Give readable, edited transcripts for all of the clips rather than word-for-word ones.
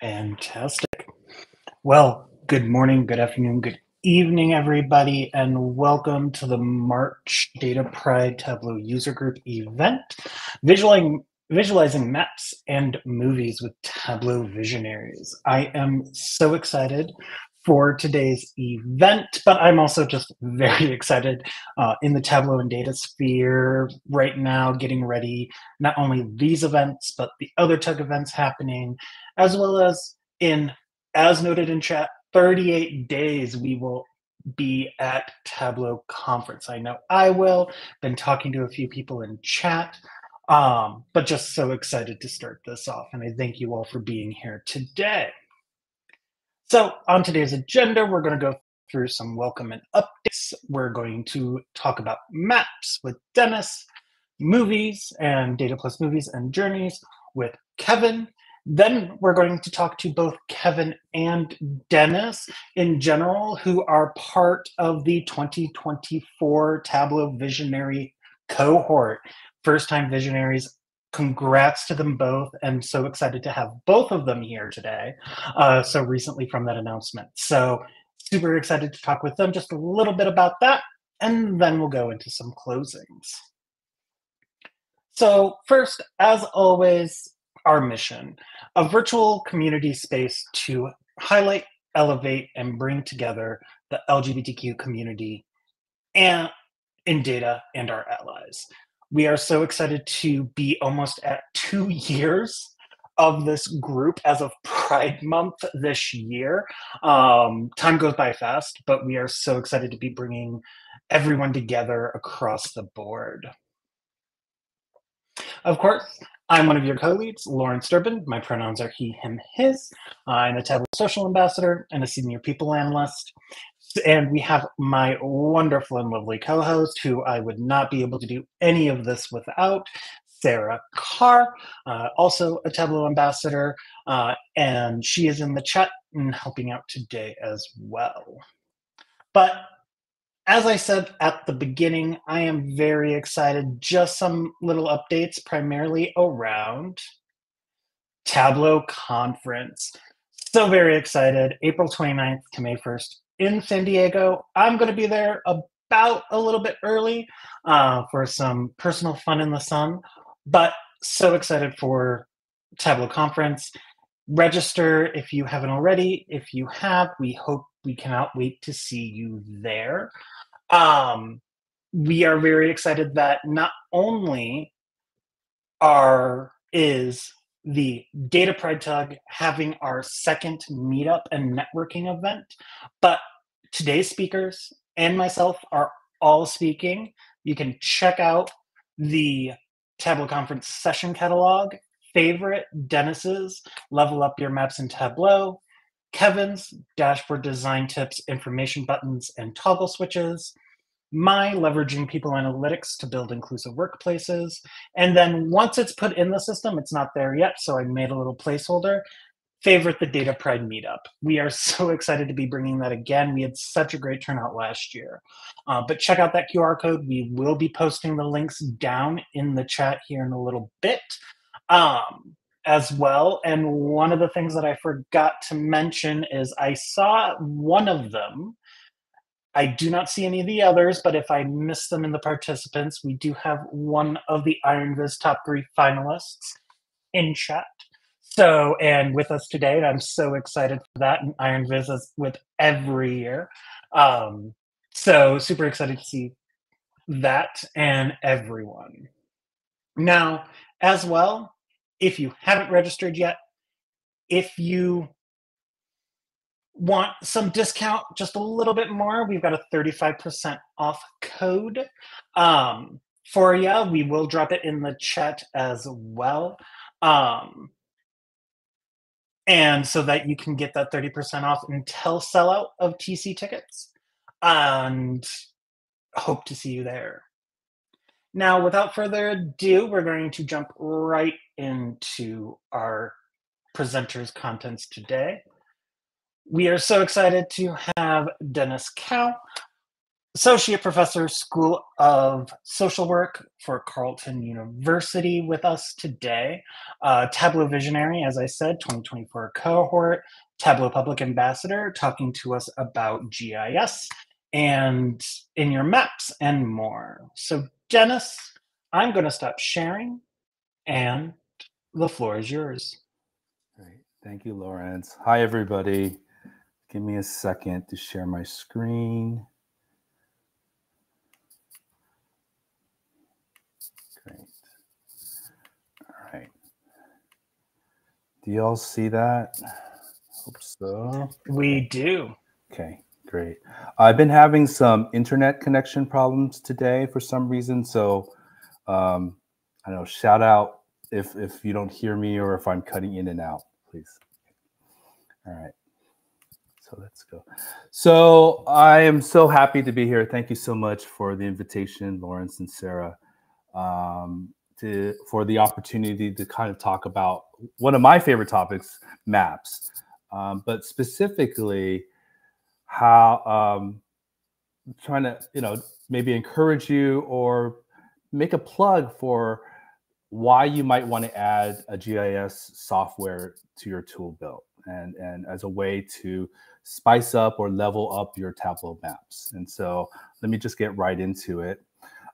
Fantastic. Well, good morning, good afternoon, good evening, everybody, and welcome to the March DataPride Tableau user group event, visualizing maps and movies with Tableau Visionaries. I am so excited for today's event, but I'm also just very excited in the Tableau and data sphere right now, getting ready, not only these events, but the other tech events happening, as well as as noted in chat, 38 days we will be at Tableau conference. I know I will. Been talking to a few people in chat, but just so excited to start this off. And I thank you all for being here today. So on today's agenda, we're going to go through some welcome and updates. We're going to talk about maps with Dennis, movies and Data+Movies and journeys with Kevin. Then we're going to talk to both Kevin and Dennis in general, who are part of the 2024 Tableau Visionary cohort. First-time Visionaries. Congrats to them both. I'm so excited to have both of them here today, so recently from that announcement. So super excited to talk with them just a little bit about that, and then we'll go into some closings. So first, as always, our mission, a virtual community space to highlight, elevate, and bring together the LGBTQ community and in data and our allies. We are so excited to be almost at 2 years of this group as of Pride Month this year. Time goes by fast, but we are so excited to be bringing everyone together across the board. Of course, I'm one of your co-leads, Lawrence Durbin. My pronouns are he, him, his. I'm a Tableau social ambassador and a senior people analyst. And we have my wonderful and lovely co-host, who I would not be able to do any of this without, Sarah Carr, also a Tableau ambassador, and she is in the chat and helping out today as well. But as I said at the beginning, I am very excited. Just some little updates, primarily around Tableau conference. So very excited. April 29th to May 1st in San Diego. I'm going to be there about a little bit early for some personal fun in the sun, but so excited for Tableau conference. Register if you haven't already. If you have, we cannot wait to see you there. We are very excited that not only is the DataPride Tug having our second meetup and networking event, but today's speakers and myself are all speaking. You can check out the Tableau Conference session catalog, favorite Dennis's Level Up Your Maps in Tableau, Kevin's Dashboard Design Tips, Information Buttons, and Toggle Switches, my leveraging people analytics to build inclusive workplaces. And then once it's put in the system, it's not there yet, so I made a little placeholder. Favorite the DataPride meetup. We are so excited to be bringing that again. We had such a great turnout last year. But check out that QR code. We will be posting the links down in the chat here in a little bit as well. And one of the things that I forgot to mention is I saw one of them. I do not see any of the others, but if I miss them in the participants, we do have one of the IronViz top 3 finalists in chat. So, and with us today, and I'm so excited for that, and IronViz is with every year. So super excited to see that and everyone. Now, as well, if you haven't registered yet, if you want some discount, just a little bit more, we've got a 35% off code for you. We will drop it in the chat as well. And so that you can get that 30% off until sellout of TC tickets. And hope to see you there. Now, without further ado, we're going to jump right into our presenters' contents today. We are so excited to have Dennis Cow, Associate Professor, School of Social Work for Carleton University with us today. Tableau Visionary, as I said, 2024 cohort, Tableau Public Ambassador, talking to us about GIS and in your maps and more. So Dennis, I'm going to stop sharing and the floor is yours. Great. Thank you, Lawrence. Hi, everybody. Give me a second to share my screen. Great. All right. Do you all see that? Hope so. We do. Okay, great. I've been having some internet connection problems today for some reason. So I don't know, shout out if you don't hear me or if I'm cutting in and out, please. All right. So let's go. So I am so happy to be here. Thank you so much for the invitation, Lawrence and Sarah, for the opportunity to kind of talk about one of my favorite topics, maps, but specifically how trying to, maybe encourage you or make a plug for why you might want to add a GIS software to your tool belt and as a way to spice up or level up your Tableau maps. And so let me just get right into it.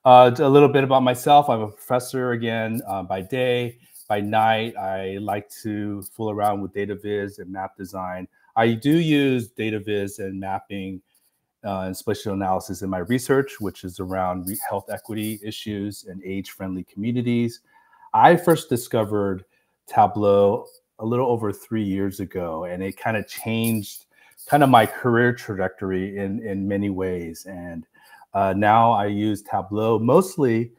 A little bit about myself. I'm a professor again by day. By night, I like to fool around with data viz and map design. I do use data viz and mapping and spatial analysis in my research, which is around health equity issues and age-friendly communities. I first discovered Tableau a little over 3 years ago, and it kind of changed kind of my career trajectory in many ways. And now I use Tableau, mostly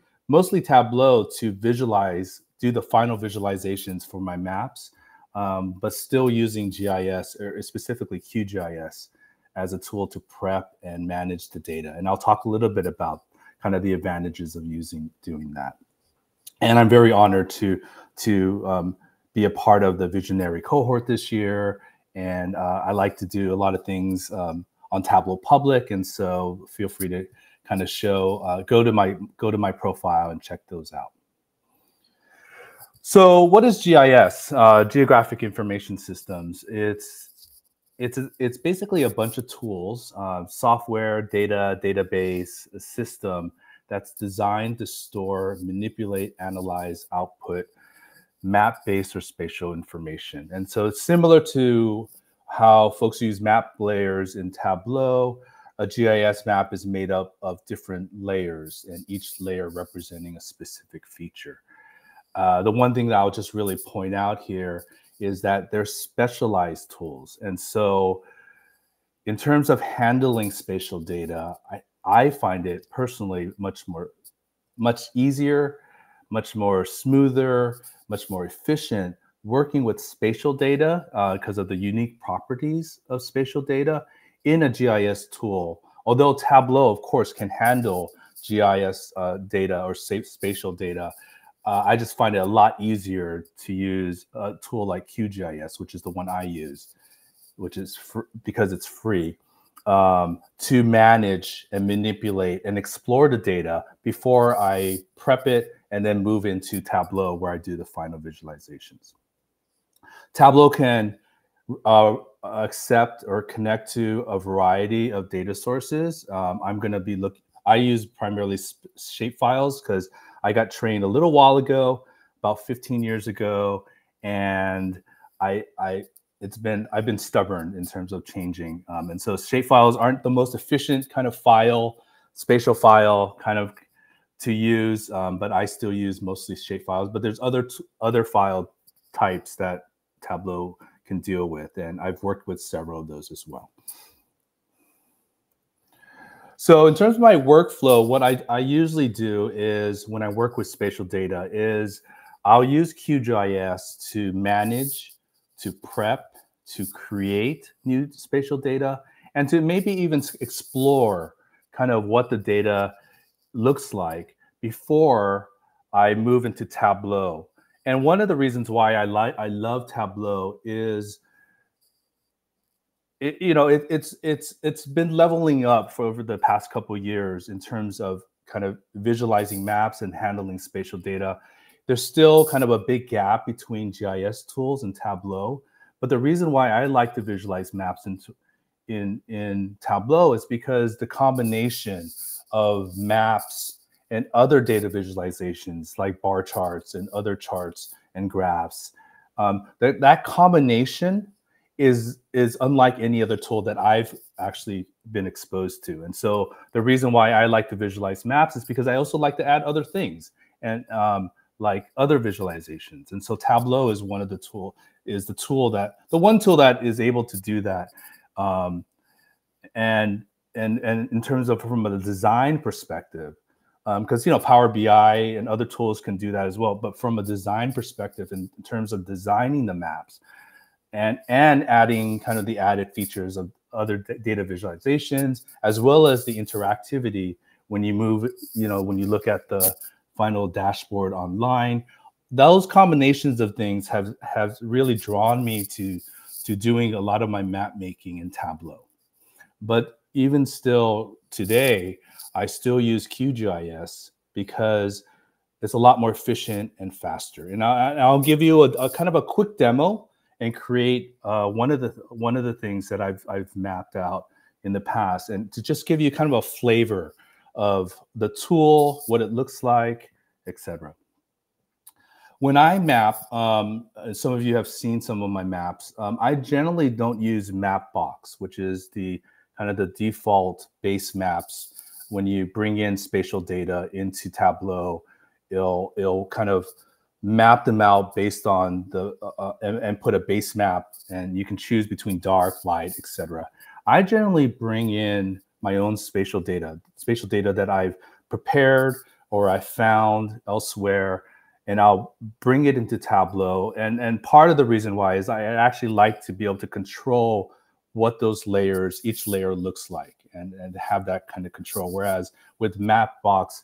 Tableau to do the final visualizations for my maps, but still using GIS, or specifically QGIS, as a tool to prep and manage the data. And I'll talk a little bit about kind of the advantages of doing that. And I'm very honored to be a part of the Visionary cohort this year. And I like to do a lot of things on Tableau Public. And so feel free to kind of go to my profile and check those out. So what is GIS? Geographic Information Systems. It's basically a bunch of tools, software, data, database, a system that's designed to store, manipulate, analyze, output map-based or spatial information. And so it's similar to how folks use map layers in Tableau. A GIS map is made up of different layers, and each layer representing a specific feature. The one thing that I'll just really point out here is that they're specialized tools. And so in terms of handling spatial data, I find it personally much easier, much more smoother, much more efficient working with spatial data because of the unique properties of spatial data in a GIS tool. Although Tableau, of course, can handle GIS data or spatial data, I just find it a lot easier to use a tool like QGIS, which is the one I use, which is because it's free, to manage and manipulate and explore the data before I prep it and then move into Tableau where I do the final visualizations. Tableau can accept or connect to a variety of data sources. I use primarily shape files because I got trained a little while ago, about 15 years ago, and I've been stubborn in terms of changing. And so shape files aren't the most efficient kind of spatial file kind of to use, but I still use mostly shape files. But there's other file types that Tableau can deal with, and I've worked with several of those as well. So in terms of my workflow, what I usually do is when I work with spatial data is I'll use QGIS to manage, to prep, to create new spatial data, and to maybe even explore kind of what the data looks like before I move into Tableau. And one of the reasons why I love Tableau is, it's been leveling up for over the past couple of years in terms of kind of visualizing maps and handling spatial data. There's still kind of a big gap between GIS tools and Tableau. But the reason why I like to visualize maps in Tableau is because the combination of maps and other data visualizations like bar charts and other charts and graphs, that combination is unlike any other tool that I've actually been exposed to. And so the reason why I like to visualize maps is because I also like to add other things and like other visualizations. And so Tableau is one of the the one tool that is able to do that. And in terms of from a design perspective, because Power BI and other tools can do that as well. But from a design perspective, in terms of designing the maps, and adding kind of the added features of other data visualizations, as well as the interactivity when you move, when you look at the final dashboard online, those combinations of things have really drawn me to doing a lot of my map making in Tableau. But even still today, I still use QGIS because it's a lot more efficient and faster. And I'll give you a kind of a quick demo and create one of the things that I've mapped out in the past, and to just give you kind of a flavor of the tool, what it looks like, etc. When I map, some of you have seen some of my maps. I generally don't use Mapbox, which is the kind of the default base maps. When you bring in spatial data into Tableau, it'll kind of map them out based on the and put a base map, and you can choose between dark, light, etc. I generally bring in my own spatial data that I've prepared or I found elsewhere, and I'll bring it into Tableau. And part of the reason why is I actually like to be able to control what those layers, each layer looks like, and have that kind of control. Whereas with Mapbox,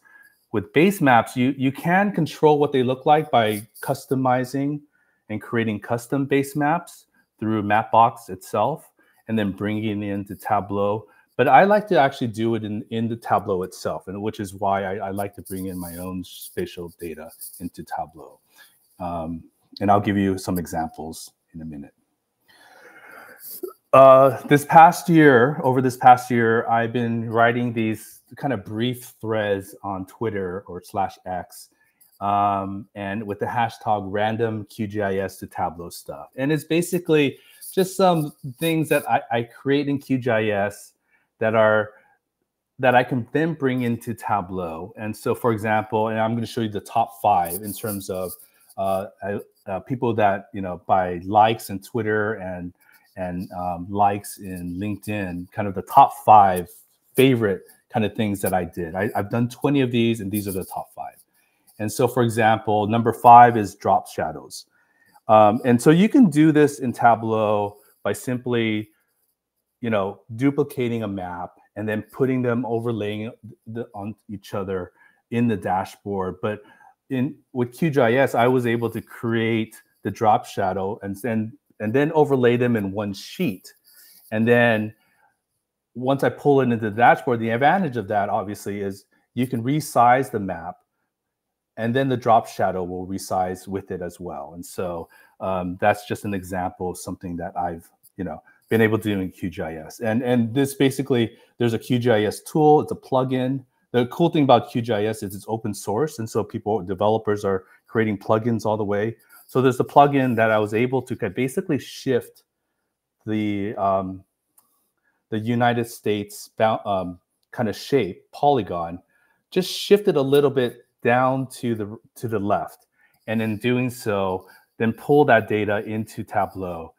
with base maps, you can control what they look like by customizing and creating custom base maps through Mapbox itself, and then bringing it into Tableau. But I like to actually do it in the Tableau itself, and which is why I like to bring in my own spatial data into Tableau. And I'll give you some examples in a minute. Over this past year, I've been writing these kind of brief threads on Twitter or /X, and with the hashtag random QGIS to Tableau stuff. And it's basically just some things that I create in QGIS that I can then bring into Tableau. And so, for example, and I'm going to show you the top 5 in terms of people that, by likes in Twitter and likes in LinkedIn, kind of the top 5 favorite kind of things that I did. I've done 20 of these, and these are the top 5. And so, for example, number 5 is drop shadows. And so you can do this in Tableau by simply, duplicating a map and then putting them, overlaying on each other in the dashboard. But with QGIS, I was able to create the drop shadow and then overlay them in one sheet. And then once I pull it into the dashboard, the advantage of that obviously is you can resize the map, and then the drop shadow will resize with it as well. And so that's just an example of something that I've been able to do in QGIS. And this basically, there's a QGIS tool, it's a plugin. The cool thing about QGIS is it's open source, and so developers are creating plugins all the way. So there's a plugin that I was able to basically shift the United States kind of shape, polygon, just shift it a little bit down to the left. And in doing so, then pull that data into Tableau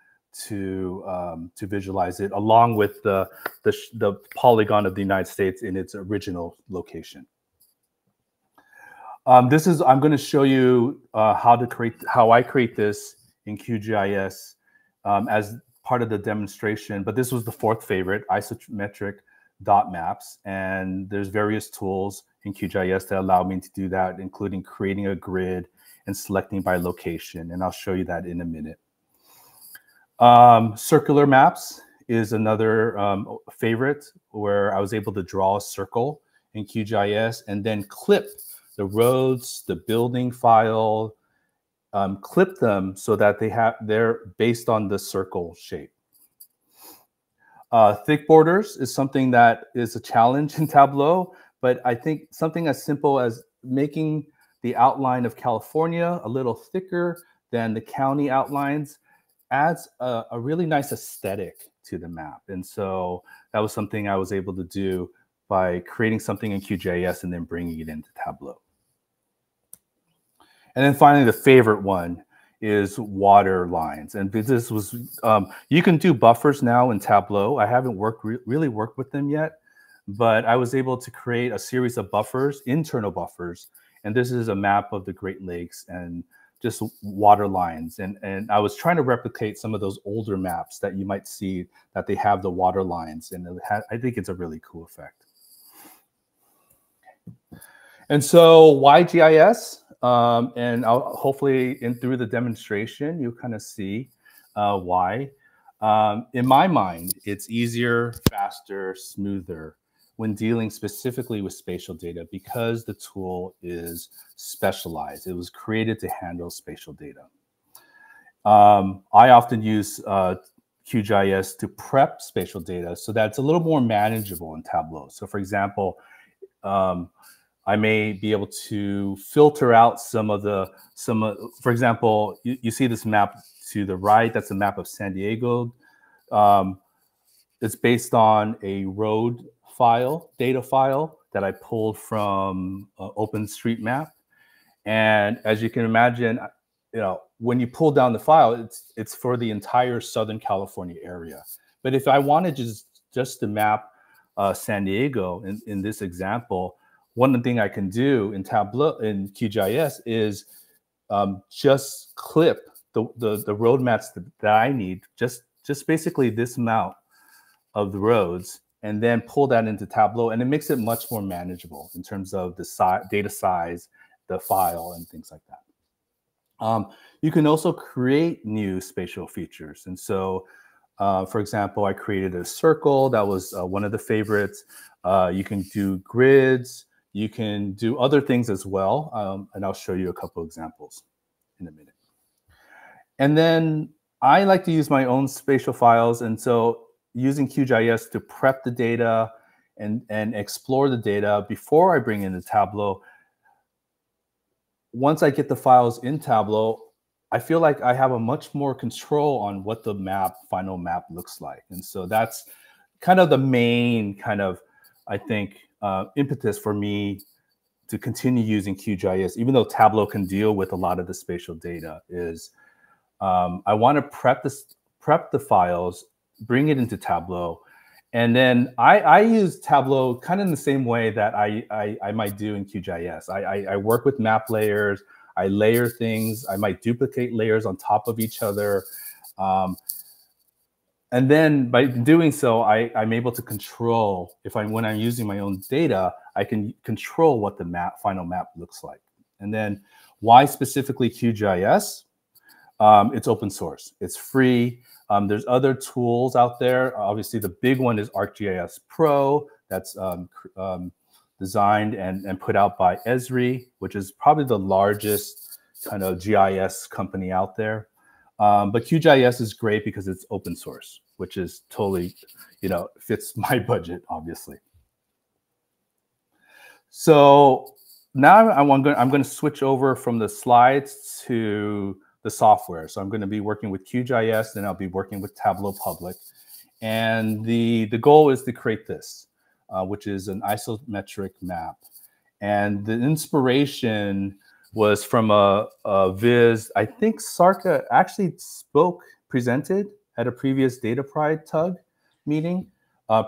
to visualize it along with the polygon of the United States in its original location. I'm going to show you how I create this in QGIS as part of the demonstration, but this was the 4th favorite, isometric dot maps. And there's various tools in QGIS that allow me to do that, including creating a grid and selecting by location. And I'll show you that in a minute. Circular maps is another favorite, where I was able to draw a circle in QGIS and then clip the roads, the building file, clip them so that they're based on the circle shape. Thick borders is something that is a challenge in Tableau, but I think something as simple as making the outline of California a little thicker than the county outlines adds a really nice aesthetic to the map. And so that was something I was able to do by creating something in QGIS and then bringing it into Tableau. And then finally, the favorite one is water lines. And this was, you can do buffers now in Tableau. I haven't really worked with them yet, but I was able to create a series of buffers, internal buffers. And this is a map of the Great Lakes and just water lines. And I was trying to replicate some of those older maps that you might see that they have the water lines. And I think it's a really cool effect. And so why GIS? And I'll hopefully through the demonstration, you'll kind of see why. In my mind, it's easier, faster, smoother when dealing specifically with spatial data because the tool is specialized. It was created to handle spatial data. I often use QGIS to prep spatial data so that it's a little more manageable in Tableau. So for example, I may be able to filter out for example, you see this map to the right, that's a map of San Diego. It's based on a road file, data file that I pulled from OpenStreetMap. And as you can imagine, when you pull down the file, it's for the entire Southern California area. But if I wanted just to map San Diego in this example, one thing I can do in Tableau, in QGIS, is just clip the road maps that I need, just basically this amount of the roads, and then pull that into Tableau, and it makes it much more manageable in terms of the data size, the file, and things like that. You can also create new spatial features. And so, for example, I created a circle. That was one of the favorites. You can do grids. You can do other things as well. And I'll show you a couple examples in a minute. And then I like to use my own spatial files. And so using QGIS to prep the data and explore the data before I bring in the Tableau. Once I get the files in Tableau, I feel like I have a much more control on what the final map looks like. And so that's kind of the main I think, impetus for me to continue using QGIS, even though Tableau can deal with a lot of the spatial data, is I want to prep the files, bring it into Tableau, and then I use Tableau kind of in the same way that I might do in QGIS. I work with map layers, I layer things, I might duplicate layers on top of each other. And then by doing so, I'm able to control, when I'm using my own data, I can control what the final map looks like. And then why specifically QGIS? It's open source, it's free. There's other tools out there. Obviously, the big one is ArcGIS Pro. That's designed and put out by Esri, which is probably the largest kind of GIS company out there. But QGIS is great because it's open source, which is totally, fits my budget, obviously. So now I'm going to switch over from the slides to the software. So I'm going to be working with QGIS, and I'll be working with Tableau Public. And the goal is to create this, which is an isometric map. And the inspiration was from a viz. I think Sarka actually presented at a previous DataPride Tug meeting,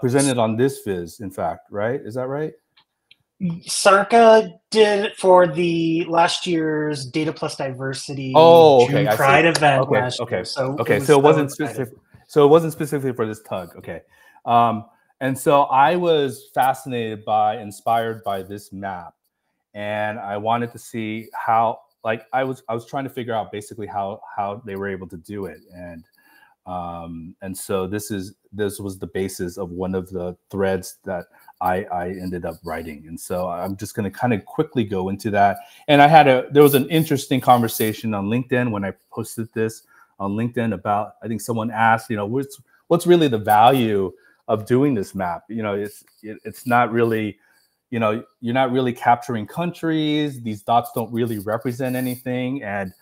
presented on this viz, in fact, right? Is that right? Sarka did it for the last year's Data Plus Diversity June Pride event last year. So it wasn't specific. So it wasn't specifically for this Tug. Okay. And so I was fascinated inspired by this map. And I wanted to see how, I was trying to figure out basically how they were able to do it. And And so this was the basis of one of the threads that I ended up writing. And so I'm just going to kind of quickly go into that. And there was an interesting conversation on LinkedIn when I posted this on LinkedIn about, I think someone asked, what's really the value of doing this map? It's not really, you're not really capturing countries. These dots don't really represent anything. And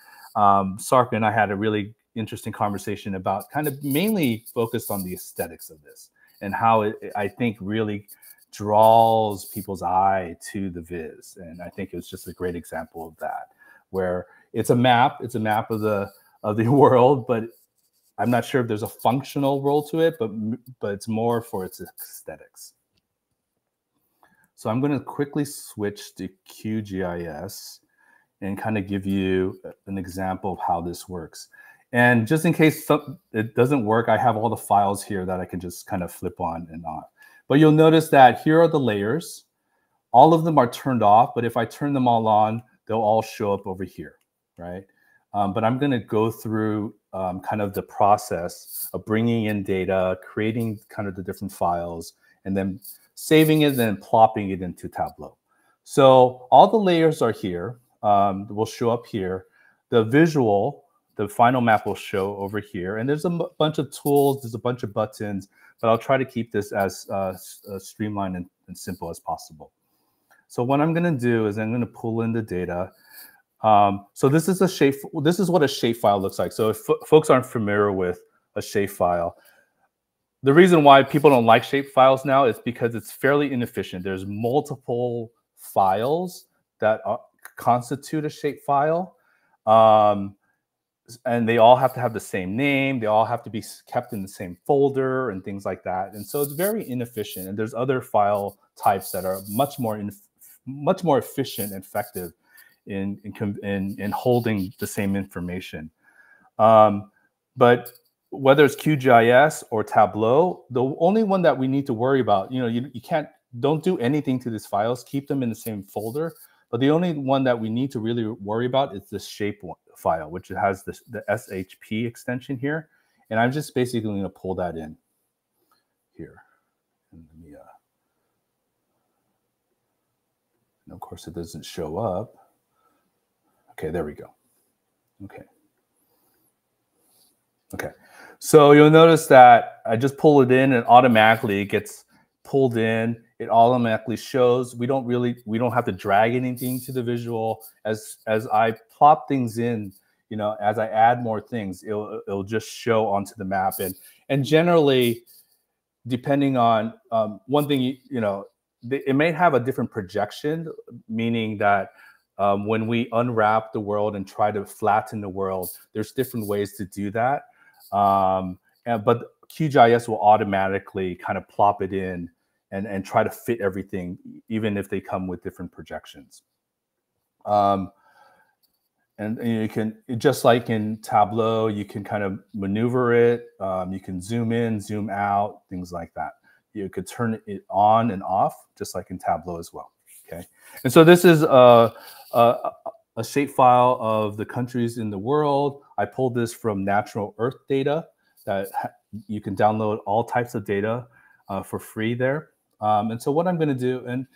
Sark and I had a really interesting conversation about kind of mainly focused on the aesthetics of this and how it, I think, really draws people's eye to the viz. And I think it was just a great example of that, where it's a map of the world, but I'm not sure if there's a functional role to it, but it's more for its aesthetics. So I'm going to quickly switch to QGIS and kind of give you an example of how this works. And just in case it doesn't work, I have all the files here that I can just kind of flip on and off. But you'll notice that here are the layers. All of them are turned off, but if I turn them all on, they'll all show up over here, right? But I'm going to go through kind of the process of bringing in data, creating kind of the different files, and then saving it and then plopping it into Tableau. So all the layers are here. Will show up here. The visual, the final map will show over here. And there's a bunch of tools, there's a bunch of buttons, but I'll try to keep this as streamlined and simple as possible. So what I'm going to do is I'm going to pull in the data. So this is what a shapefile looks like. So if folks aren't familiar with a shapefile, the reason why people don't like shapefiles now is because it's fairly inefficient. There's multiple files that constitute a shapefile. And they all have to have the same name. They all have to be kept in the same folder and things like that. And so it's very inefficient. And there's other file types that are much more efficient and effective in holding the same information. But whether it's QGIS or Tableau, the only one that we need to worry about, don't do anything to these files, keep them in the same folder. But the only one that we need to really worry about is the shape file, which has the SHP extension here. And I'm just basically going to pull that in here. And of course, it doesn't show up. Okay, there we go. Okay. So you'll notice that I just pull it in and automatically it gets pulled in. It automatically shows. We don't have to drag anything to the visual. As I plop things in, as I add more things, it'll just show onto the map. And generally, depending on one thing, it may have a different projection, meaning that when we unwrap the world and try to flatten the world, there's different ways to do that. But QGIS will automatically kind of plop it in and try to fit everything, even if they come with different projections. And you can, just like in Tableau, you can kind of maneuver it. You can zoom in, zoom out, things like that. You could turn it on and off, just like in Tableau as well. Okay. And so this is a shapefile of the countries in the world. I pulled this from Natural Earth Data that you can download all types of data for free there. And so what I'm going to do, and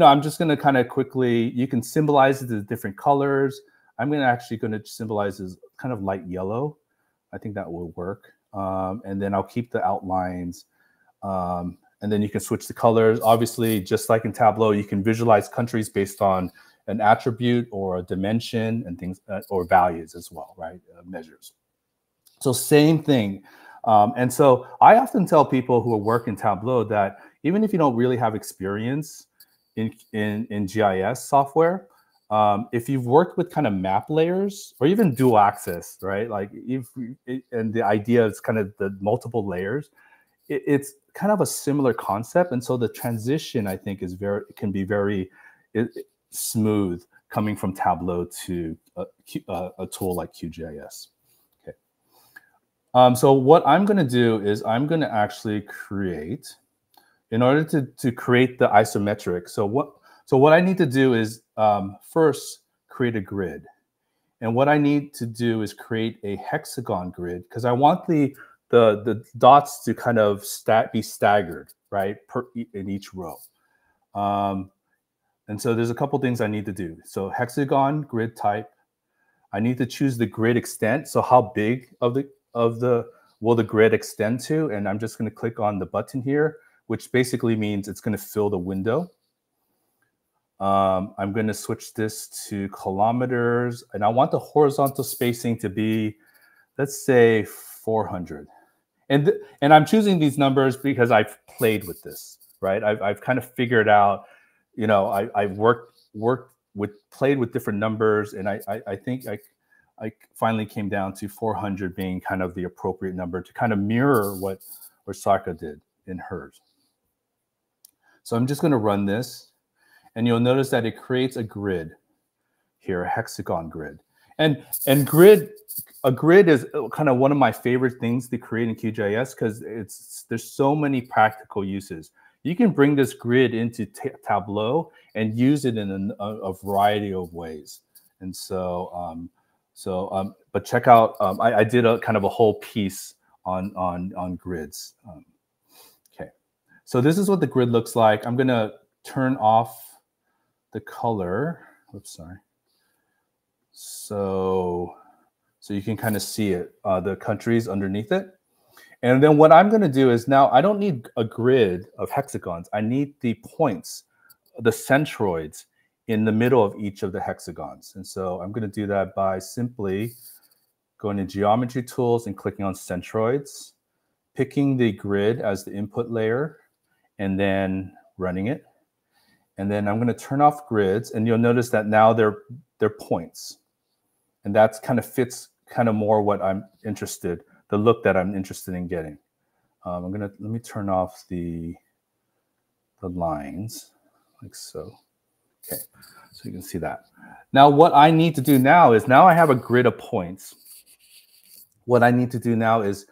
I'm just going to kind of quickly, you can symbolize it as different colors. I'm actually going to symbolize as kind of light yellow. I think that will work. And then I'll keep the outlines. And then you can switch the colors. Obviously, just like in Tableau, you can visualize countries based on an attribute or a dimension and things, or values as well, right? Measures. So same thing. And so I often tell people who work in Tableau that even if you don't really have experience in GIS software, if you've worked with kind of map layers or even dual axis, right? Like and the idea is kind of the multiple layers, it's kind of a similar concept. And so the transition, I think, can be very smooth coming from Tableau to a tool like QGIS. Okay. So what I'm going to do is I'm going to actually create, in order to create the isometric. So what I need to do is first create a grid. And what I need to do is create a hexagon grid, because I want the the dots to kind of be staggered, right, in each row. And so there's a couple things I need to do. So hexagon grid type. I need to choose the grid extent. So how big will the grid extend to? And I'm just going to click on the button here, which basically means it's going to fill the window. I'm going to switch this to kilometers, and I want the horizontal spacing to be, let's say, 400. And I'm choosing these numbers because I've played with this, right? I've kind of figured out, you know, I've played with different numbers, and I think I finally came down to 400 being kind of the appropriate number to kind of mirror what Osaka did in hers. So I'm just going to run this. And you'll notice that it creates a grid here, a hexagon grid. And a grid is kind of one of my favorite things to create in QGIS because there's so many practical uses. You can bring this grid into Tableau and use it in a variety of ways. And so, but check out, I did a kind of a whole piece on grids. Okay, so this is what the grid looks like. I'm going to turn off the color. Oops, sorry. So you can kind of see it, the countries underneath it. And then what I'm going to do is now I don't need a grid of hexagons. I need the points, the centroids in the middle of each of the hexagons. And so I'm going to do that by simply going to geometry tools and clicking on centroids, picking the grid as the input layer, and then running it. And then I'm going to turn off grids, and you'll notice that now they're points. And that kind of fits kind of more what I'm interested, the look that I'm interested in getting. Let me turn off the lines like so. Okay, so you can see that. Now what I need to do now is, now I have a grid of points. What I need to do now is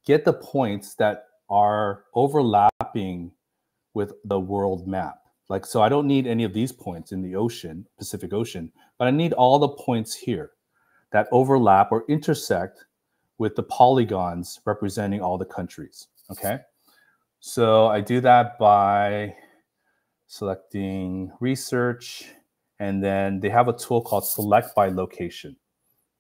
get the points that are overlapping with the world map. Like, so I don't need any of these points in the ocean, Pacific Ocean, but I need all the points here that overlap or intersect with the polygons representing all the countries, okay? So I do that by selecting research, and then they have a tool called select by location,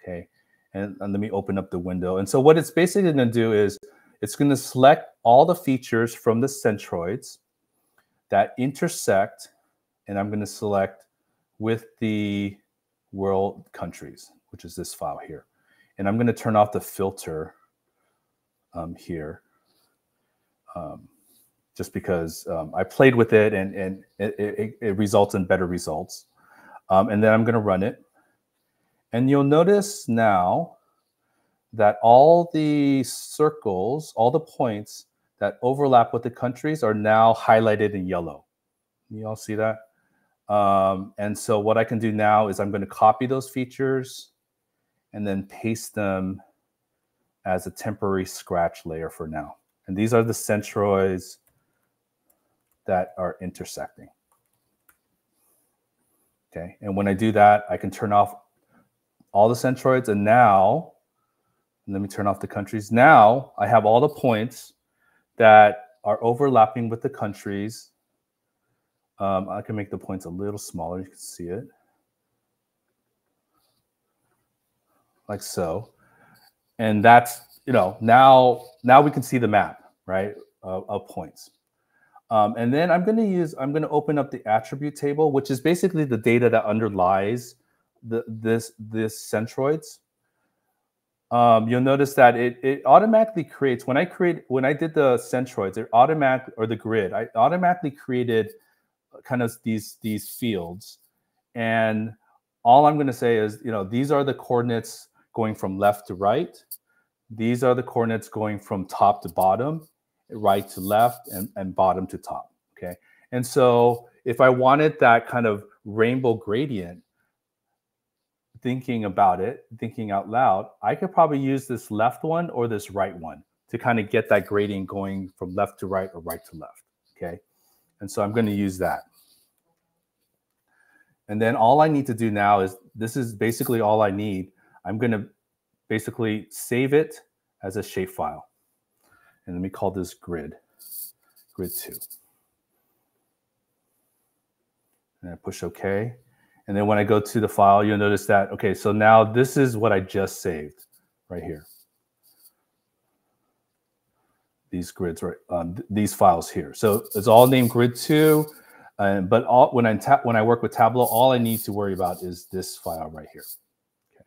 okay? And let me open up the window. And so what it's basically gonna do is it's gonna select all the features from the centroids that intersect, and I'm going to select with the world countries, which is this file here. And I'm going to turn off the filter here, just because I played with it and it results in better results. And then I'm going to run it. And you'll notice now that all the circles, all the points that overlap with the countries are now highlighted in yellow. You all see that? And so what I can do now is I'm going to copy those features and then paste them as a temporary scratch layer for now. And these are the centroids that are intersecting. Okay, and when I do that, I can turn off all the centroids, and now, let me turn off the countries. Now I have all the points that are overlapping with the countries. I can make the points a little smaller, you can see it. Like so. And that's, you know, now we can see the map, right, of points. And then I'm going to open up the attribute table, which is basically the data that underlies this centroids. You'll notice that it automatically creates, when I did the centroids, or the grid, I automatically created kind of these fields. And all I'm going to say is, you know, these are the coordinates going from left to right. These are the coordinates going from top to bottom, right to left, and bottom to top, okay? And so if I wanted that kind of rainbow gradient, thinking about it, thinking out loud, I could probably use this left one or this right one to kind of get that gradient going from left to right or right to left, okay? And so I'm going to use that. And then all I need to do now is, this is basically all I need. I'm going to basically save it as a shapefile. And let me call this grid 2. And I push OK. And then when I go to the file, you'll notice that, okay, so now this is what I just saved right here. These grids, right? These files here. So it's all named grid 2. But when I work with Tableau, all I need to worry about is this file right here. Okay.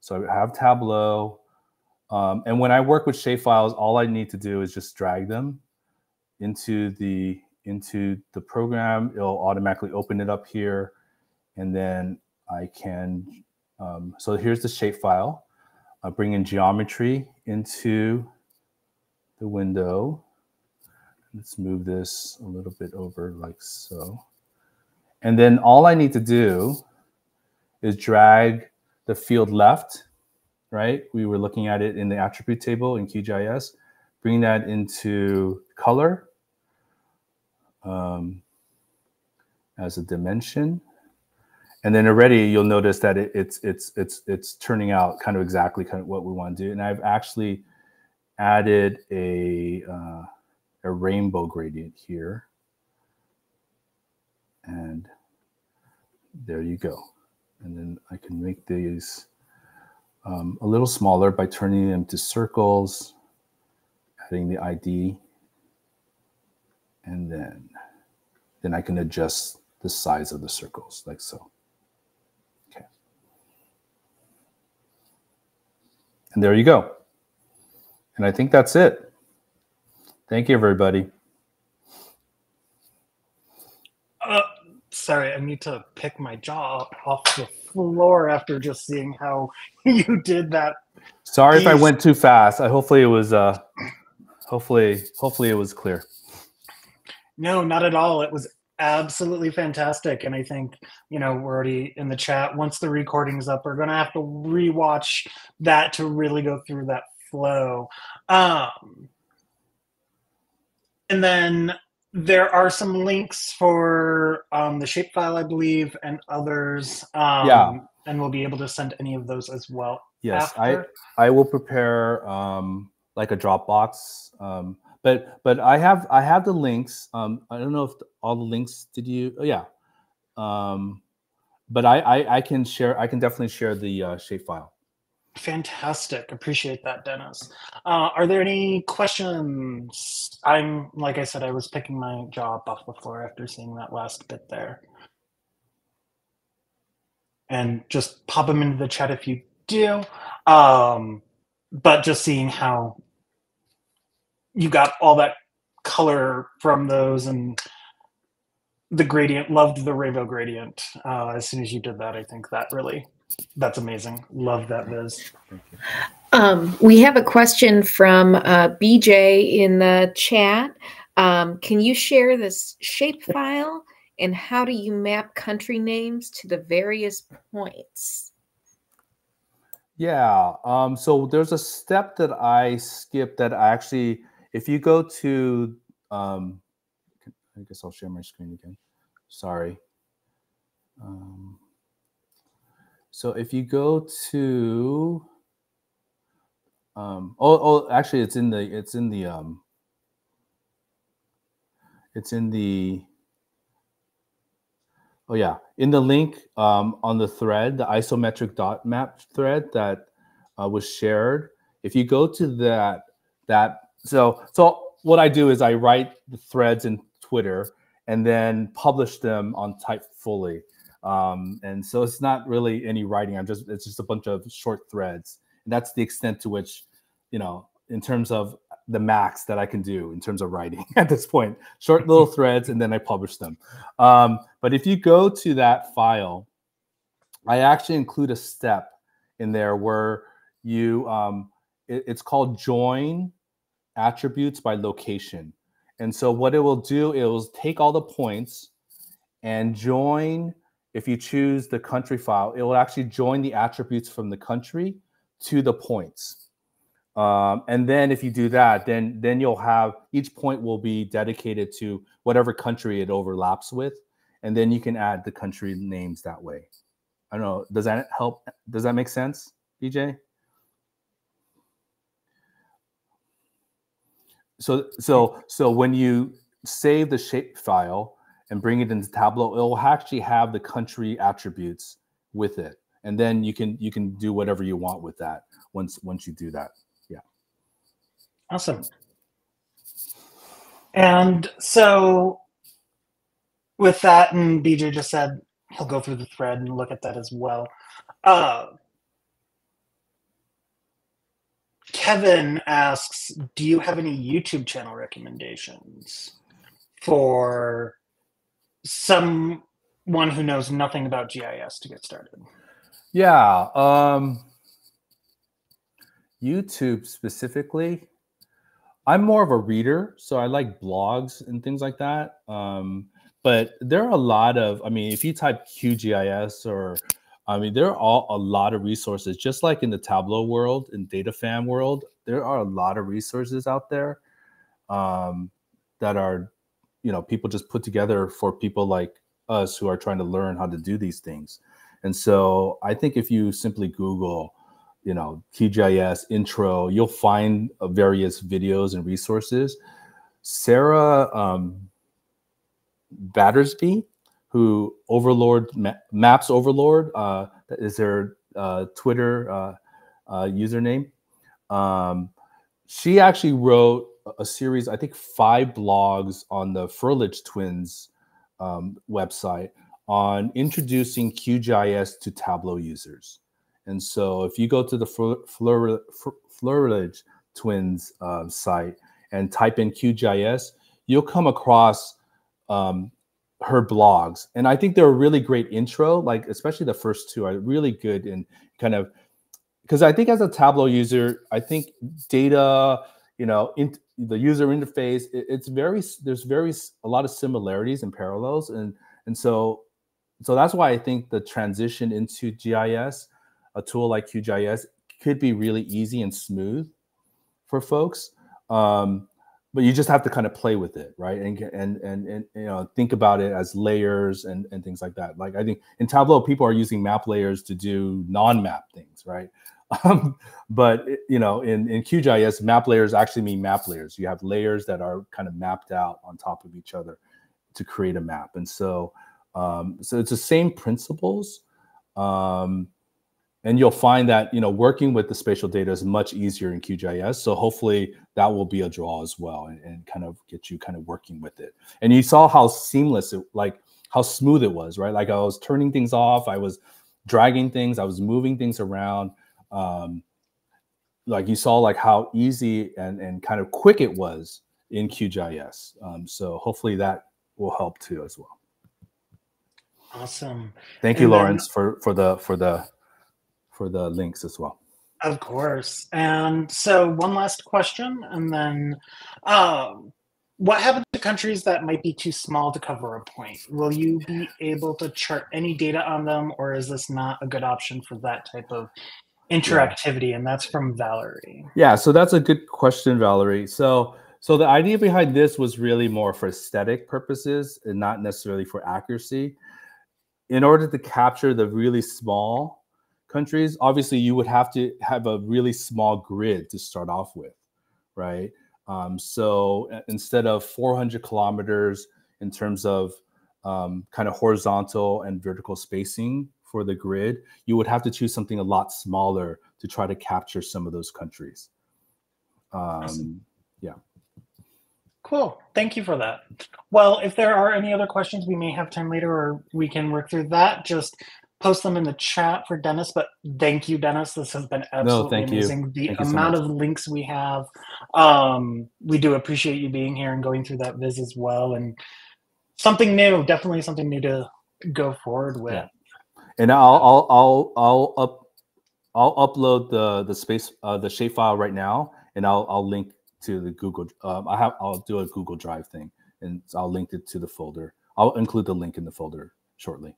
So I have Tableau. And when I work with shapefiles, all I need to do is just drag them into the program. It'll automatically open it up here. And then I can, so here's the shapefile. I'll bring in geometry into the window. Let's move this a little bit over like so. And then all I need to do is drag the field left, right? We were looking at it in the attribute table in QGIS. Bring that into color as a dimension. And then already you'll notice that it's turning out kind of exactly what we want to do. And I've actually added a rainbow gradient here. And there you go. And then I can make these a little smaller by turning them to circles, adding the ID, and then I can adjust the size of the circles like so. Okay. And there you go. And I think that's it. Thank you, everybody. Sorry, I need to pick my jaw off the floor after just seeing how you did that. Sorry if I went too fast. Hopefully it was hopefully it was clear. No, not at all. It was absolutely fantastic. And I think, we're already in the chat. Once the recording's up, we're going to have to rewatch that to really go through that flow. And then there are some links for the shapefile, I believe, and others. Yeah. And we'll be able to send any of those as well. Yes, after. I will prepare like a Dropbox. But I have the links. I don't know if all the links did you? Oh, yeah. But I can share. I can definitely share the shapefile. Fantastic. Appreciate that, Dennis. Are there any questions? Like I said, I was picking my jaw up off the floor after seeing that last bit there. And just pop them into the chat if you do. But just seeing how you got all that color from those and the gradient, loved the rainbow gradient. As soon as you did that, I think that's amazing. Love that viz. We have a question from BJ in the chat. Can you share this shapefile and how do you map country names to the various points? Yeah, so there's a step that I skipped that I actually, if you go to, I guess I'll share my screen again. Sorry. So if you go to, actually it's in the link on the thread, the isometric dot map thread that was shared. If you go to so what I do is I write the threads in Twitter and then publish them on Typefully. And so it's not really any writing. It's just a bunch of short threads. And that's the extent to which, in terms of the max that I can do in terms of writing at this point, short little threads, and then I publish them. But if you go to that file, I actually include a step in there where you, it's called join attributes by location. And so what it will do, it will take all the points and join, if you choose the country file, it will actually join the attributes from the country to the points. And then if you do that, then you'll have, each point will be dedicated to whatever country it overlaps with. And then you can add the country names that way. I don't know, does that help? Does that make sense, BJ? So when you save the shape file and bring it into Tableau, it will actually have the country attributes with it, and then you can do whatever you want with that once you do that. Yeah. Awesome. And so with that, and BJ just said he'll go through the thread and look at that as well. Kevin asks, do you have any YouTube channel recommendations for someone who knows nothing about GIS to get started? Yeah. YouTube specifically, I'm more of a reader, so I like blogs and things like that. But there are a lot of, I mean, if you type QGIS or, I mean, there are a lot of resources, just like in the Tableau world, in DataFam world, there are a lot of resources out there that are, you know, people just put together for people like us who are trying to learn how to do these things. And so I think if you simply Google, you know, QGIS intro, you'll find various videos and resources. Sarah Battersby, who Maps Overlord, is her Twitter username. She actually wrote a series, I think 5 blogs on the Furlich Twins website on introducing QGIS to Tableau users. And so if you go to the Furlich Twins site and type in QGIS, you'll come across her blogs. And I think they're a really great intro, like especially the first 2 are really good in kind of, because I think as a Tableau user, I think data, you know, in the user interface, there's a lot of similarities and parallels. And so that's why I think the transition into GIS, a tool like QGIS, could be really easy and smooth for folks. But you just have to kind of play with it, right? And you know, think about it as layers and things like that. Like I think in Tableau, people are using map layers to do non-map things, right? But you know, in QGIS, map layers actually mean map layers. You have layers that are kind of mapped out on top of each other to create a map. And so it's the same principles. And you'll find that, you know, working with the spatial data is much easier in QGIS. So hopefully that will be a draw as well, and kind of get you kind of working with it. And you saw how seamless like how smooth it was, right? Like I was turning things off, I was dragging things, I was moving things around. Like you saw like how easy and kind of quick it was in QGIS. So hopefully that will help too as well. Awesome. Thank you, Lawrence, for the links as well. Of course. And so one last question, and then what happens to countries that might be too small to cover a point? Will you be able to chart any data on them, or is this not a good option for that type of interactivity? Yeah. And that's from Valerie. Yeah, so that's a good question, Valerie. So the idea behind this was really more for aesthetic purposes and not necessarily for accuracy. In order to capture the really small countries, obviously you would have to have a really small grid to start off with, right? So instead of 400 kilometers in terms of kind of horizontal and vertical spacing for the grid, you would have to choose something a lot smaller to try to capture some of those countries. Awesome. Yeah. Cool. Thank you for that. Well, if there are any other questions, we may have time later, or we can work through that. Just post them in the chat for Dennis. But thank you, Dennis. This has been absolutely amazing. The amount of links we have. We do appreciate you being here and going through that viz as well. And something new, definitely something new to go forward with. Yeah. And I'll upload the shapefile right now, and I'll link to the Google. I'll do a Google Drive thing, and I'll link it to the folder. I'll include the link in the folder shortly.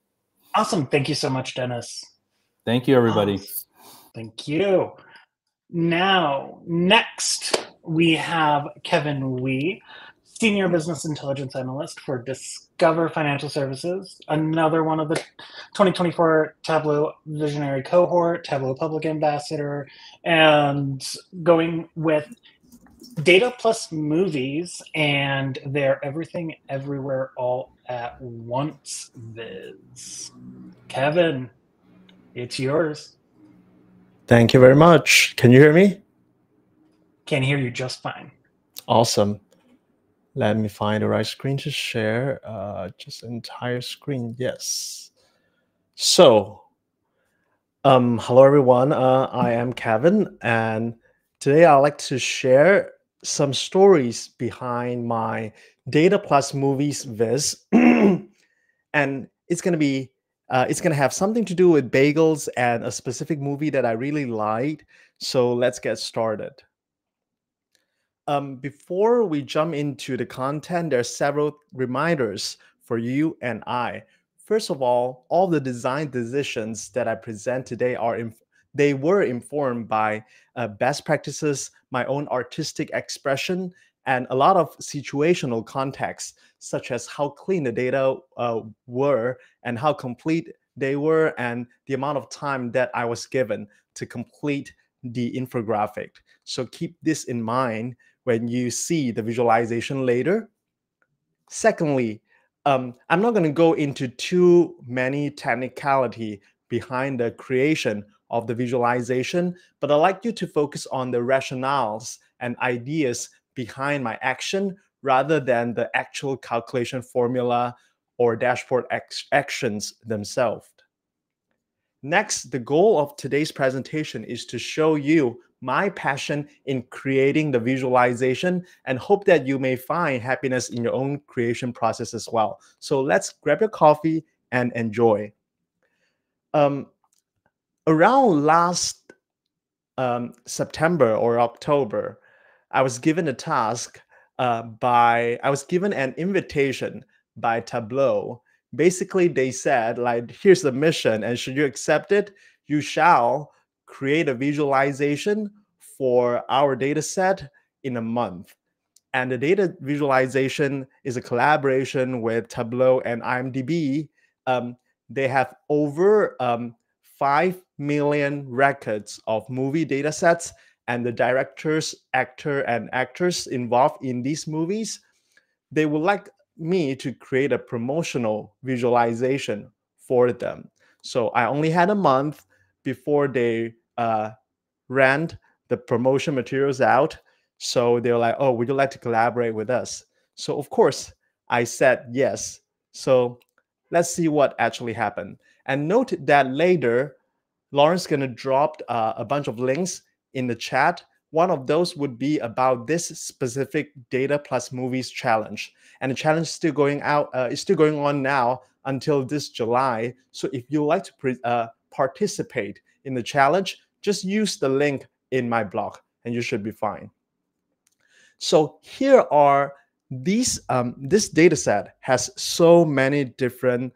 Awesome. Thank you so much, Dennis. Thank you, everybody. Thank you. Now, next, we have Kevin Wee, Senior Business Intelligence Analyst for Discover Financial Services, another one of the 2024 Tableau Visionary Cohort, Tableau Public Ambassador, and going with Data+Movies and their Everything Everywhere All at Once viz. Kevin, it's yours. Thank you very much. Can you hear me? Can hear you just fine. Awesome. Let me find the right screen to share. Just the entire screen. Yes. So, hello everyone. I am Kevin, and today I'd like to share some stories behind my Data+Movies viz. And it's gonna have something to do with bagels and a specific movie that I really liked. So let's get started. Before we jump into the content, there are several reminders for you and I. First of all the design decisions that I present today they were informed by best practices, my own artistic expression, and a lot of situational context, such as how clean the data were and how complete they were, and the amount of time that I was given to complete the infographic. So keep this in mind when you see the visualization later. Secondly, I'm not going to go into too many technicality behind the creation of the visualization, but I'd like you to focus on the rationales and ideas behind my action rather than the actual calculation formula or dashboard actions themselves. Next, the goal of today's presentation is to show you my passion in creating the visualization and hope that you may find happiness in your own creation process as well. So let's grab your coffee and enjoy. Around last September or October, I was given a task I was given an invitation by Tableau. Basically, they said, like, here's the mission, and should you accept it, you shall create a visualization for our data set in a month. And the data visualization is a collaboration with Tableau and IMDb. They have over 5 million records of movie data sets, and the directors, actors involved in these movies, they would like me to create a promotional visualization for them. So I only had a month before they ran the promotion materials out. So they were like, oh, would you like to collaborate with us? So of course I said yes. So let's see what actually happened. And note that later, Lauren's gonna drop a bunch of links in the chat. One of those would be about this specific Data+Movies challenge. And the challenge is still going on now until this July. So if you like to participate in the challenge, just use the link in my blog and you should be fine. So here are these, this data set has so many different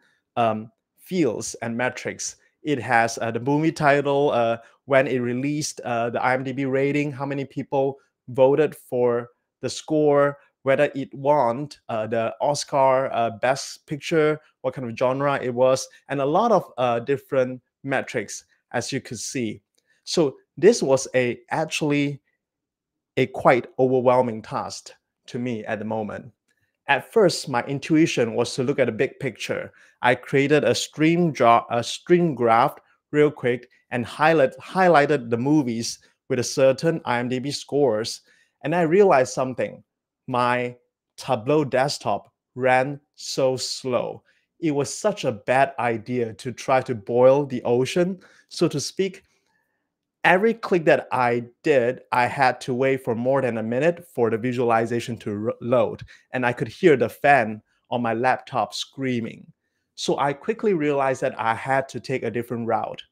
fields and metrics. It has the movie title, when it released, the IMDb rating, how many people voted for the score, whether it won the Oscar Best Picture, what kind of genre it was, and a lot of different metrics, as you could see. So this was actually a quite overwhelming task to me at the moment. At first, my intuition was to look at the big picture. I created a stream graph real quick and highlighted the movies with a certain IMDb scores. And I realized something. My Tableau desktop ran so slow. It was such a bad idea to try to boil the ocean, so to speak. Every click that I did, I had to wait for more than a minute for the visualization to load. And I could hear the fan on my laptop screaming. So I quickly realized that I had to take a different route.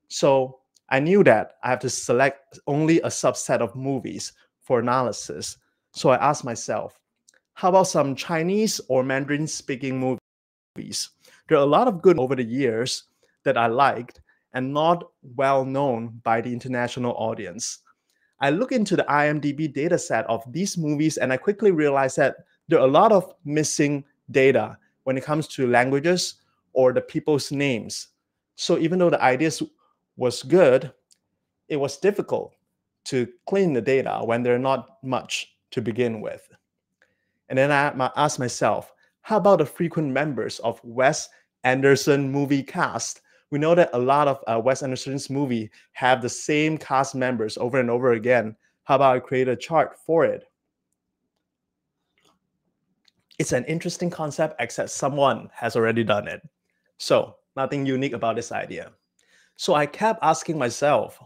So I knew that I have to select only a subset of movies for analysis. So I asked myself, how about some Chinese or Mandarin speaking movies? There are a lot of good over the years that I liked and not well known by the international audience. I look into the IMDb dataset of these movies and I quickly realized that there are a lot of missing data when it comes to languages or the people's names. So even though the ideas was good, it was difficult to clean the data when there's not much to begin with. And then I asked myself, how about the frequent members of Wes Anderson movie cast? We know that a lot of Wes Anderson's movie have the same cast members over and over again. How about I create a chart for it? It's an interesting concept, except someone has already done it. So nothing unique about this idea. So I kept asking myself,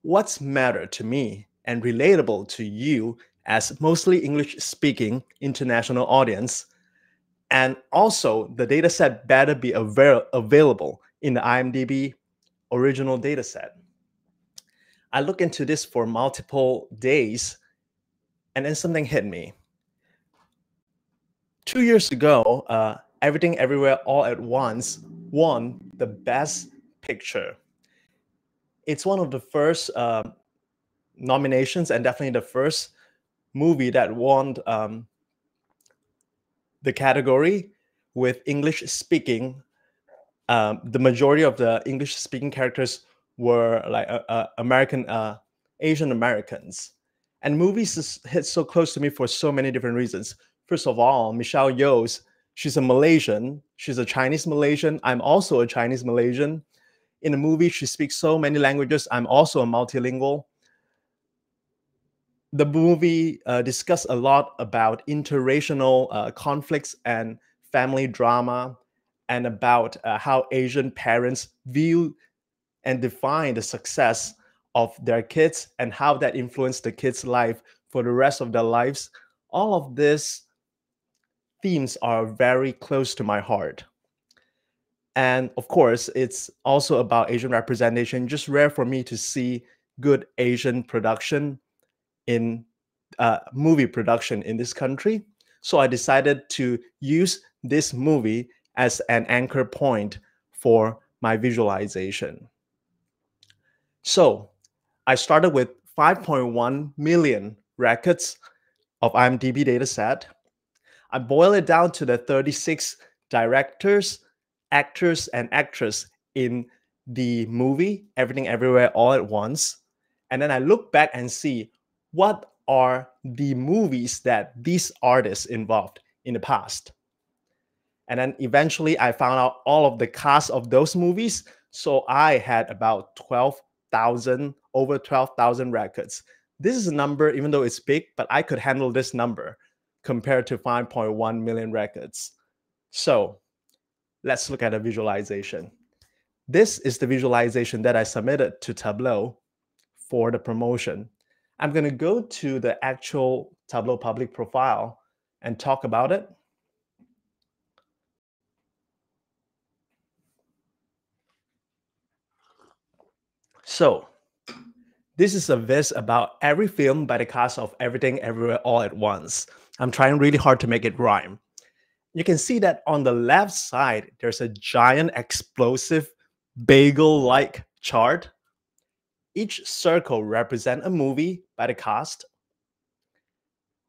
what's matter to me and relatable to you as mostly English-speaking international audience? And also, the data set better be available in the IMDb original data set. I looked into this for multiple days, and then something hit me. 2 years ago, Everything Everywhere All at Once won the Best Picture. It's one of the first nominations, and definitely the first movie that won the category with English speaking. The majority of the English speaking characters were like Asian Americans. And movies hit so close to me for so many different reasons. First of all, Michelle Yeoh, she's a Malaysian. She's a Chinese Malaysian. I'm also a Chinese Malaysian. In the movie, she speaks so many languages. I'm also a multilingual. The movie discussed a lot about interracial conflicts and family drama, and about how Asian parents view and define the success of their kids and how that influenced the kids' life for the rest of their lives. All of these themes are very close to my heart. And of course, it's also about Asian representation. Just rare for me to see good Asian production in movie production in this country. So I decided to use this movie as an anchor point for my visualization. So I started with 5.1 million records of IMDb dataset. I boiled it down to the 36 directors, actors, and actresses in the movie Everything Everywhere All at Once. And then I look back and see what are the movies that these artists involved in the past. And then eventually I found out all of the cast of those movies. So I had about 12,000, over 12,000 records. This is a number, even though it's big, but I could handle this number compared to 5.1 million records. So let's look at a visualization. This is the visualization that I submitted to Tableau for the promotion. I'm going to go to the actual Tableau public profile and talk about it. So this is a viz about every film by the cast of Everything Everywhere All at Once. I'm trying really hard to make it rhyme. You can see that on the left side, there's a giant explosive bagel-like chart. Each circle represents a movie by the cast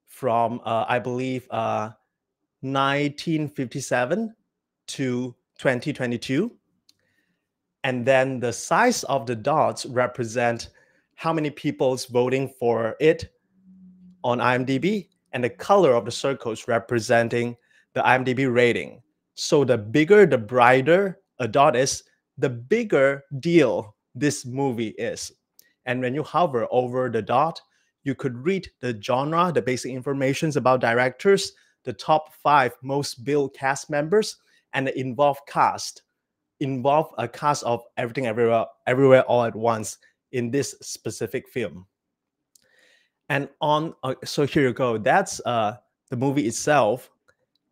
from, I believe, 1957 to 2022. And then the size of the dots represent how many people's voting for it on IMDb, and the color of the circles representing the IMDb rating. So the bigger, the brighter a dot is, the bigger deal this movie is. And when you hover over the dot, you could read the genre, the basic information about directors, the top 5 most billed cast members, and the involved cast. Involve a cast of Everything Everywhere All at Once in this specific film. And so here you go. That's the movie itself.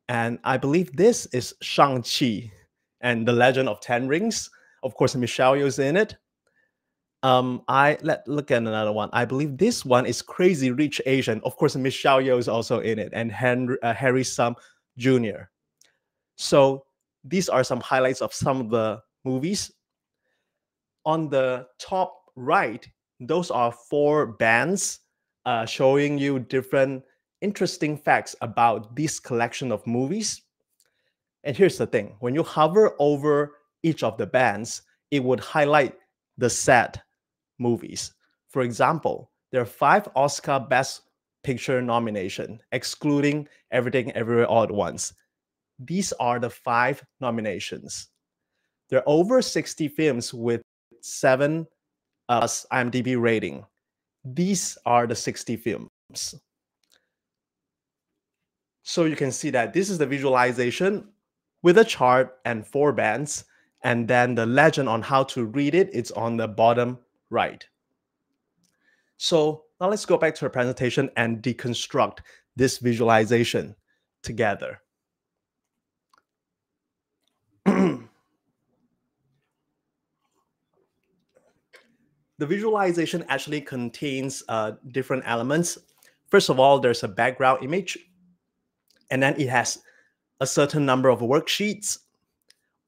And I believe this is Shang-Chi and the Legend of Ten Rings. Of course, Michelle Yeoh is in it. Let's look at another one. I believe this one is Crazy Rich Asian. Of course, Michelle Yeoh is also in it, and Harry Sum Jr. So these are some highlights of some of the movies. On the top right, those are 4 bands showing you different interesting facts about this collection of movies. And here's the thing. When you hover over each of the bands, it would highlight the said movies. For example, there are 5 Oscar Best Picture nominations, excluding Everything Everywhere All at Once. These are the 5 nominations. There are over 60 films with 7+ IMDb rating. These are the 60 films. So you can see that this is the visualization with a chart and 4 bands, and then the legend on how to read it, it's on the bottom right. So now let's go back to our presentation and deconstruct this visualization together. The visualization actually contains different elements. First of all, there's a background image, and then it has a certain number of worksheets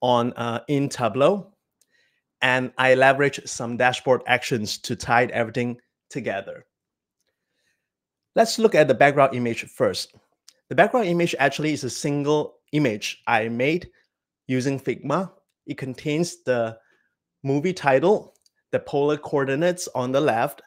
on in Tableau, and I leverage some dashboard actions to tie everything together. Let's look at the background image first. The background image actually is a single image I made using Figma. It contains the movie title, the polar coordinates on the left,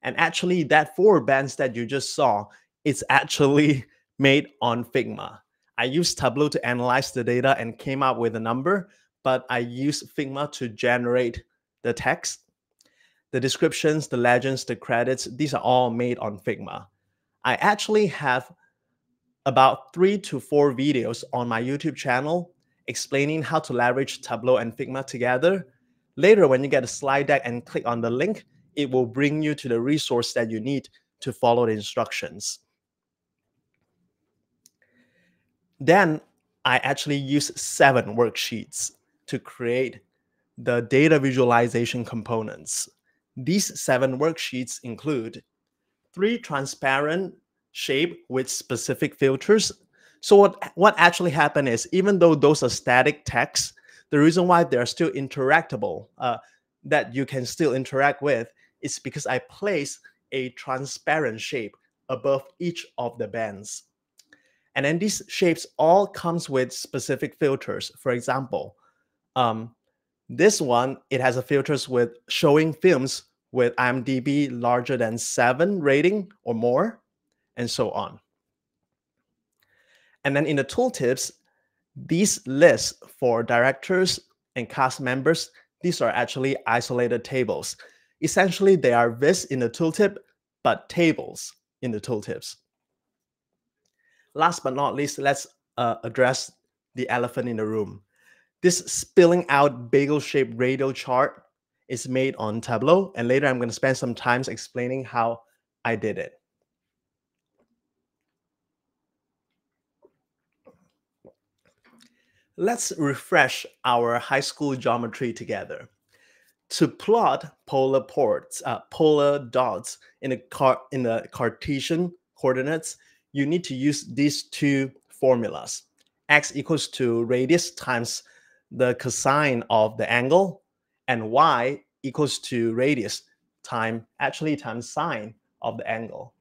and actually that 4 bands that you just saw, it's actually made on Figma. I used Tableau to analyze the data and came up with a number, but I used Figma to generate the text. The descriptions, the legends, the credits, these are all made on Figma. I actually have about 3 to 4 videos on my YouTube channel explaining how to leverage Tableau and Figma together. Later, when you get a slide deck and click on the link, it will bring you to the resource that you need to follow the instructions. Then I actually use 7 worksheets to create the data visualization components. These 7 worksheets include 3 transparent shape with specific filters. So what actually happened is, even though those are static text, the reason why they're still interactable, that you can still interact with, is because I place a transparent shape above each of the bands. And then these shapes all comes with specific filters. For example, this one, it has a filters with showing films with IMDb larger than 7 rating or more, and so on. And then in the tooltips, these lists for directors and cast members, these are actually isolated tables. Essentially, they are vis in the tooltip, but tables in the tooltips. Last but not least, let's address the elephant in the room. This spilling out bagel-shaped radial chart is made on Tableau, and later I'm going to spend some time explaining how I did it. Let's refresh our high school geometry together. To plot polar dots in the Cartesian coordinates, you need to use these 2 formulas. X equals to radius times the cosine of the angle, and y equals to radius times sine of the angle.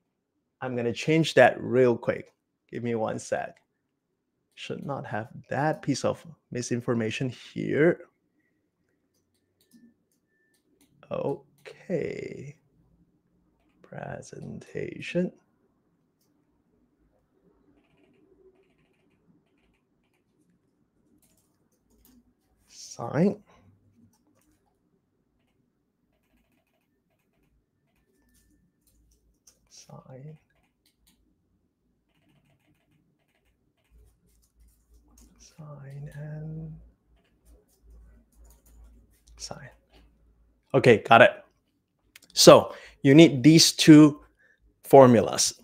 I'm going to change that real quick. Give me 1 sec. Should not have that piece of misinformation here. Okay. Presentation. Sine. Sine. Sine and sine. Okay, got it. So you need these 2 formulas.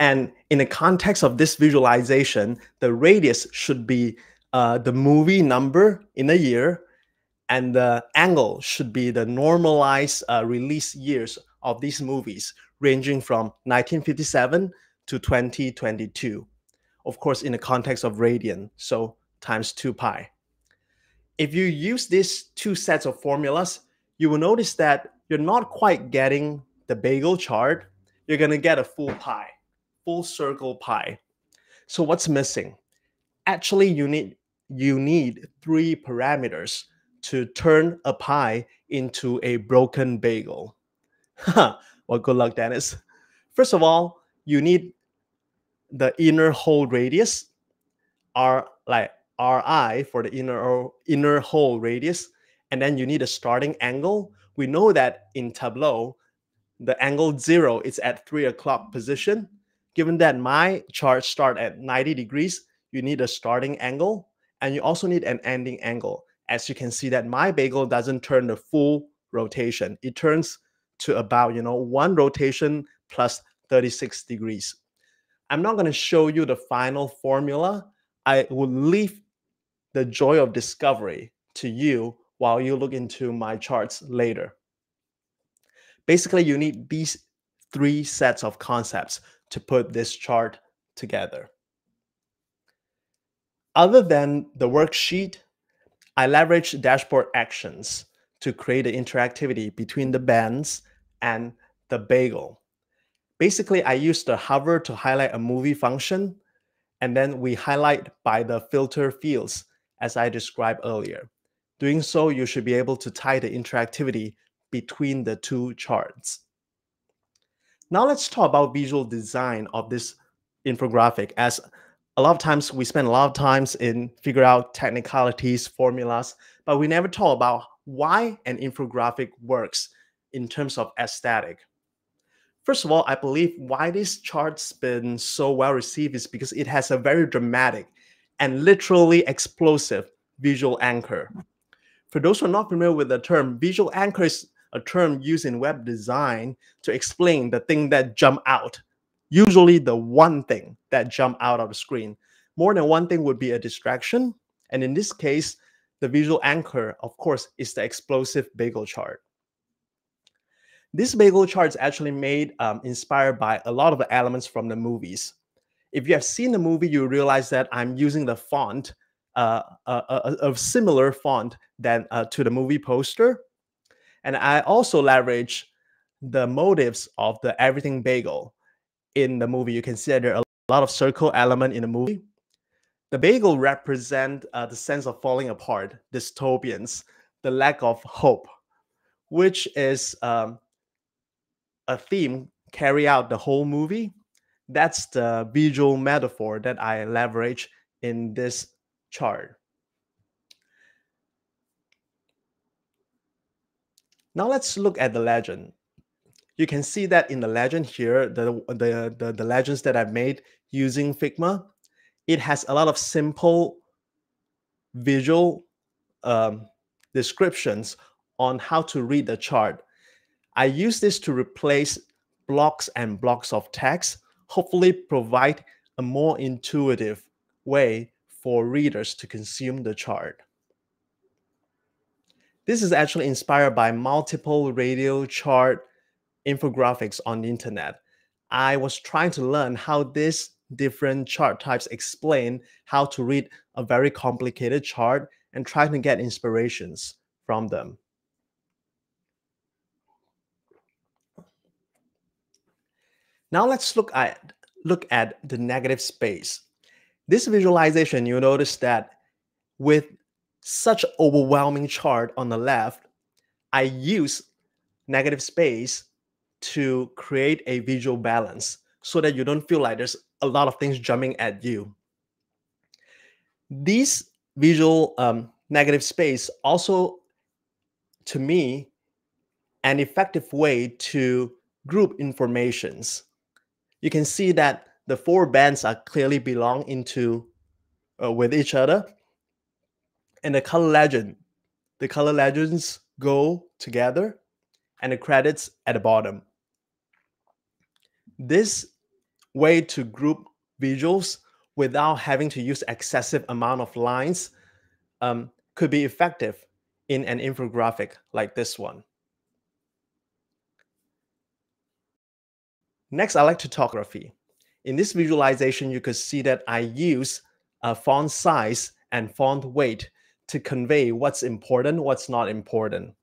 And in the context of this visualization, the radius should be the movie number in a year, and the angle should be the normalized release years of these movies, ranging from 1957 to 2022. Of course, in the context of radian, so times 2 pi. If you use these 2 sets of formulas, you will notice that you're not quite getting the bagel chart. You're going to get a full pi, full circle pi. So what's missing? Actually, you need 3 parameters to turn a pie into a broken bagel? Well, good luck, Dennis. First of all, you need the inner hole radius, Ri for the inner hole radius, and then you need a starting angle. We know that in Tableau, the angle 0 is at 3 o'clock position. Given that my chart start at 90 degrees, you need a starting angle, and you also need an ending angle. As you can see that my bagel doesn't turn the full rotation. It turns to about, one rotation plus 36 degrees. I'm not going to show you the final formula. I will leave the joy of discovery to you while you look into my charts later. Basically, you need these 3 sets of concepts to put this chart together. Other than the worksheet, I leverage dashboard actions to create the interactivity between the bands and the bagel. Basically, I use the hover to highlight a movie function, and then we highlight by the filter fields as I described earlier. Doing so, you should be able to tie the interactivity between the 2 charts. Now let's talk about visual design of this infographic, as a lot of times we spend a lot of times in figure out technicalities, formulas, but we never talk about why an infographic works in terms of aesthetic. First of all, I believe why this chart's been so well received is because it has a very dramatic and literally explosive visual anchor. For those who are not familiar with the term, visual anchor is a term used in web design to explain the thing that jump out. Usually the one thing that jump out of the screen. More than one thing would be a distraction. And in this case, the visual anchor, of course, is the explosive bagel chart. This bagel chart is actually made inspired by a lot of the elements from the movies. If you have seen the movie, you realize that I'm using the font, a similar font than to the movie poster. And I also leverage the motives of the everything bagel in the movie. You can see that there are a lot of circle element in the movie. The bagel represent the sense of falling apart, dystopians, the lack of hope, which is a theme carry out the whole movie. That's the visual metaphor that I leverage in this chart. Now let's look at the legend. You can see that in the legend here, the legends that I've made using Figma, it has a lot of simple visual descriptions on how to read the chart. I use this to replace blocks and blocks of text, hopefully provide a more intuitive way for readers to consume the chart. This is actually inspired by multiple radio chart infographics on the internet. I was trying to learn how these different chart types explain how to read a very complicated chart and trying to get inspirations from them. Now let's look at the negative space. This visualization, you notice that with such overwhelming chart on the left, I use negative space to create a visual balance so that you don't feel like there's a lot of things jumping at you. These visual negative space also, to me, an effective way to group informations. You can see that the 4 bands are clearly belong into with each other, and the color legends go together, and the credits at the bottom. This way to group visuals without having to use excessive amount of lines could be effective in an infographic like this one. Next, I like to talk graphy. In this visualization, you could see that I use font size and font weight to convey what's important, what's not important.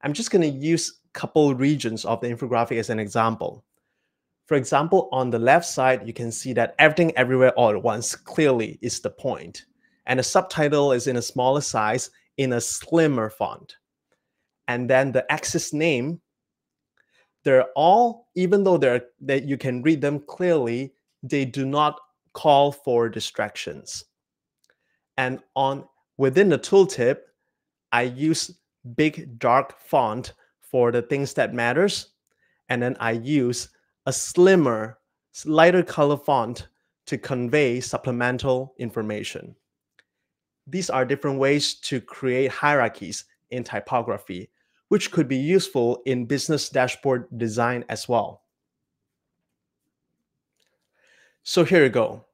I'm just going to use a couple regions of the infographic as an example. For example, on the left side, you can see that everything everywhere all at once clearly is the point. And the subtitle is in a smaller size in a slimmer font. And then the axis name, they're all, even though that you can read them clearly, they do not call for distractions. And within the tooltip, I use big dark font for the things that matters. And then I use a slimmer, lighter color font to convey supplemental information. These are different ways to create hierarchies in typography, which could be useful in business dashboard design as well. So here you go.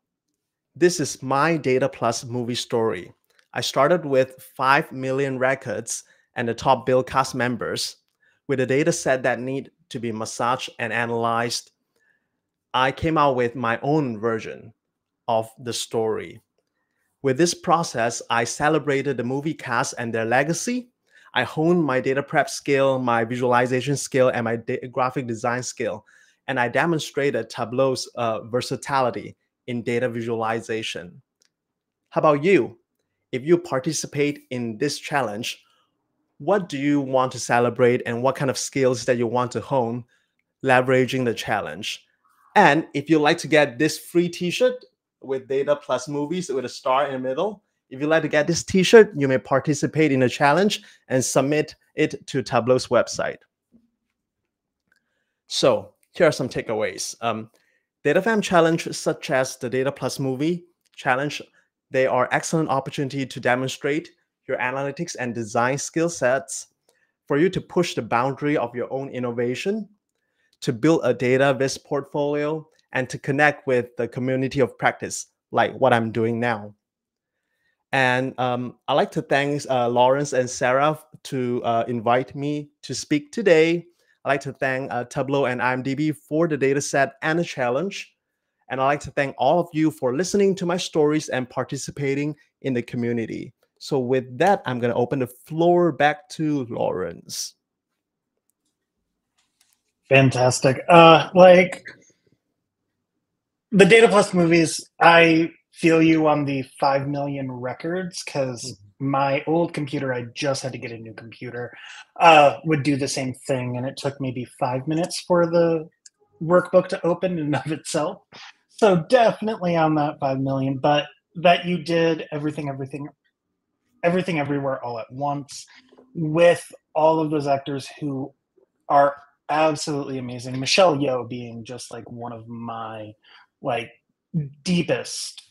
This is my Data+Movie story. I started with 5 million records and the top bill cast members. With a data set that need to be massaged and analyzed, I came out with my own version of the story. With this process, I celebrated the movie cast and their legacy. I honed my data prep skill, my visualization skill, and my graphic design skill. And I demonstrated Tableau's versatility in data visualization. How about you? If you participate in this challenge, what do you want to celebrate and what kind of skills that you want to hone leveraging the challenge? And if you'd like to get this free t-shirt with Data+Movies with a star in the middle, if you'd like to get this t-shirt, you may participate in the challenge and submit it to Tableau's website. So here are some takeaways. DataFam challenge such as the Data+Movie challenge, they are excellent opportunity to demonstrate your analytics and design skill sets, for you to push the boundary of your own innovation, to build a data viz portfolio, and to connect with the community of practice, like what I'm doing now. And I'd like to thank Lawrence and Sarah to invite me to speak today. I'd like to thank Tableau and IMDb for the data set and the challenge. And I'd like to thank all of you for listening to my stories and participating in the community. So with that, I'm going to open the floor back to Lawrence. Fantastic. Like the Data+Movies, I feel you on the 5 million records, because my old computer, I just had to get a new computer, would do the same thing. And it took maybe 5 minutes for the workbook to open in and of itself. So definitely on that 5 million, but that you did everything, everywhere, all at once, with all of those actors who are absolutely amazing. Michelle Yeoh being just like one of my like deepest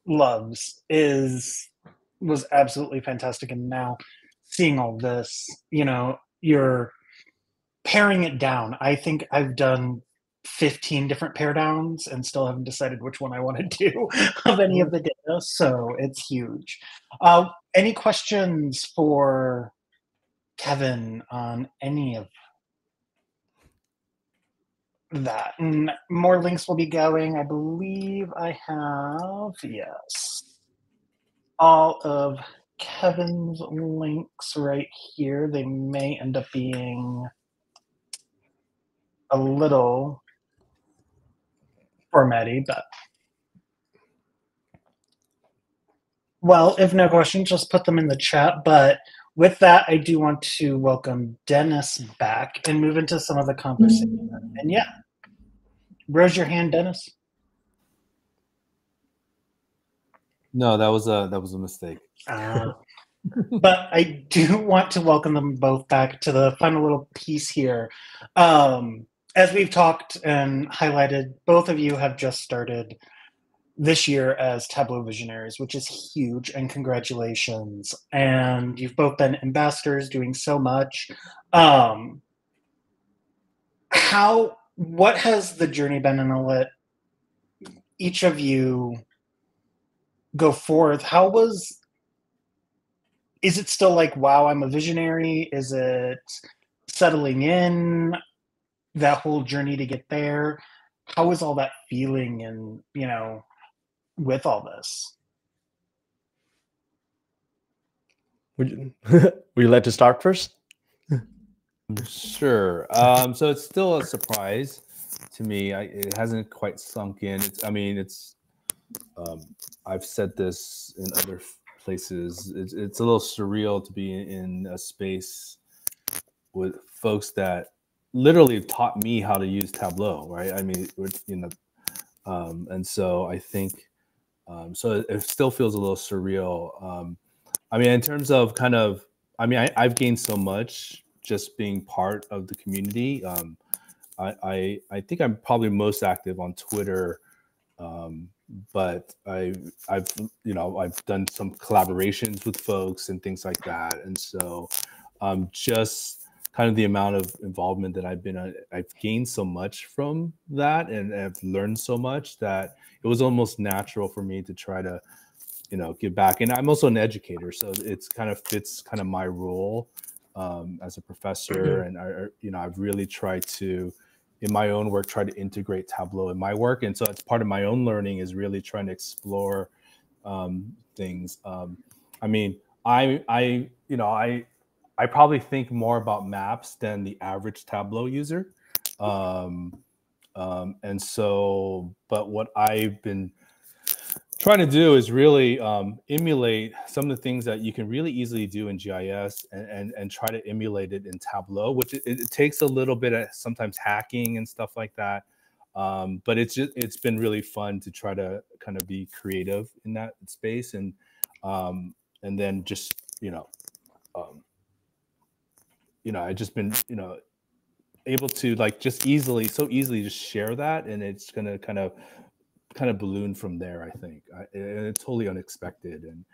loves was absolutely fantastic. And now seeing all this, you know, you're paring it down. I think I've done 15 different pair downs and still haven't decided which one I want to do of any of the data. So it's huge. Any questions for Kevin on any of that? And more links will be going. I believe I have, yes, all of Kevin's links right here. They may end up being a little formatty, but well, if no questions, just put them in the chat. But with that, I do want to welcome Dennis back and move into some of the conversation. And yeah, raise your hand, Dennis. No, that was a mistake. But I do want to welcome them both back to the final little piece here. As we've talked and highlighted, both of you have just started this year as Tableau Visionaries, which is huge, and congratulations. And you've both been ambassadors doing so much. What has the journey been? And I'll let each of you go forth. Is it still like, wow, I'm a visionary? Is it settling in, that whole journey to get there? How is all that feeling, and, you know, with all this? Would you like to start first? Sure. So it's still a surprise to me. It hasn't quite sunk in. I've said this in other places. It's a little surreal to be in a space with folks that literally taught me how to use Tableau, right? I mean, you know, and so I think, so it still feels a little surreal. I mean, in terms of kind of, I mean, I've gained so much just being part of the community. I think I'm probably most active on Twitter, but I've you know, I've done some collaborations with folks and things like that, and so just kind of the amount of involvement that I've gained so much from that, and I've learned so much that it was almost natural for me to try to, you know, give back. And I'm also an educator, so it's kind of fits kind of my role as a professor. And you know, I've really tried to, in my own work, try to integrate Tableau in my work. And so it's part of my own learning is really trying to explore things. I mean, you know, I probably think more about maps than the average Tableau user. And so, but what I've been trying to do is really emulate some of the things that you can really easily do in GIS, and try to emulate it in Tableau, which it takes a little bit of sometimes hacking and stuff like that. But it's been really fun to try to kind of be creative in that space, and then just, you know, I just been, you know, able to like just so easily just share that, and it's gonna kind of balloon from there. I think and it's totally unexpected, and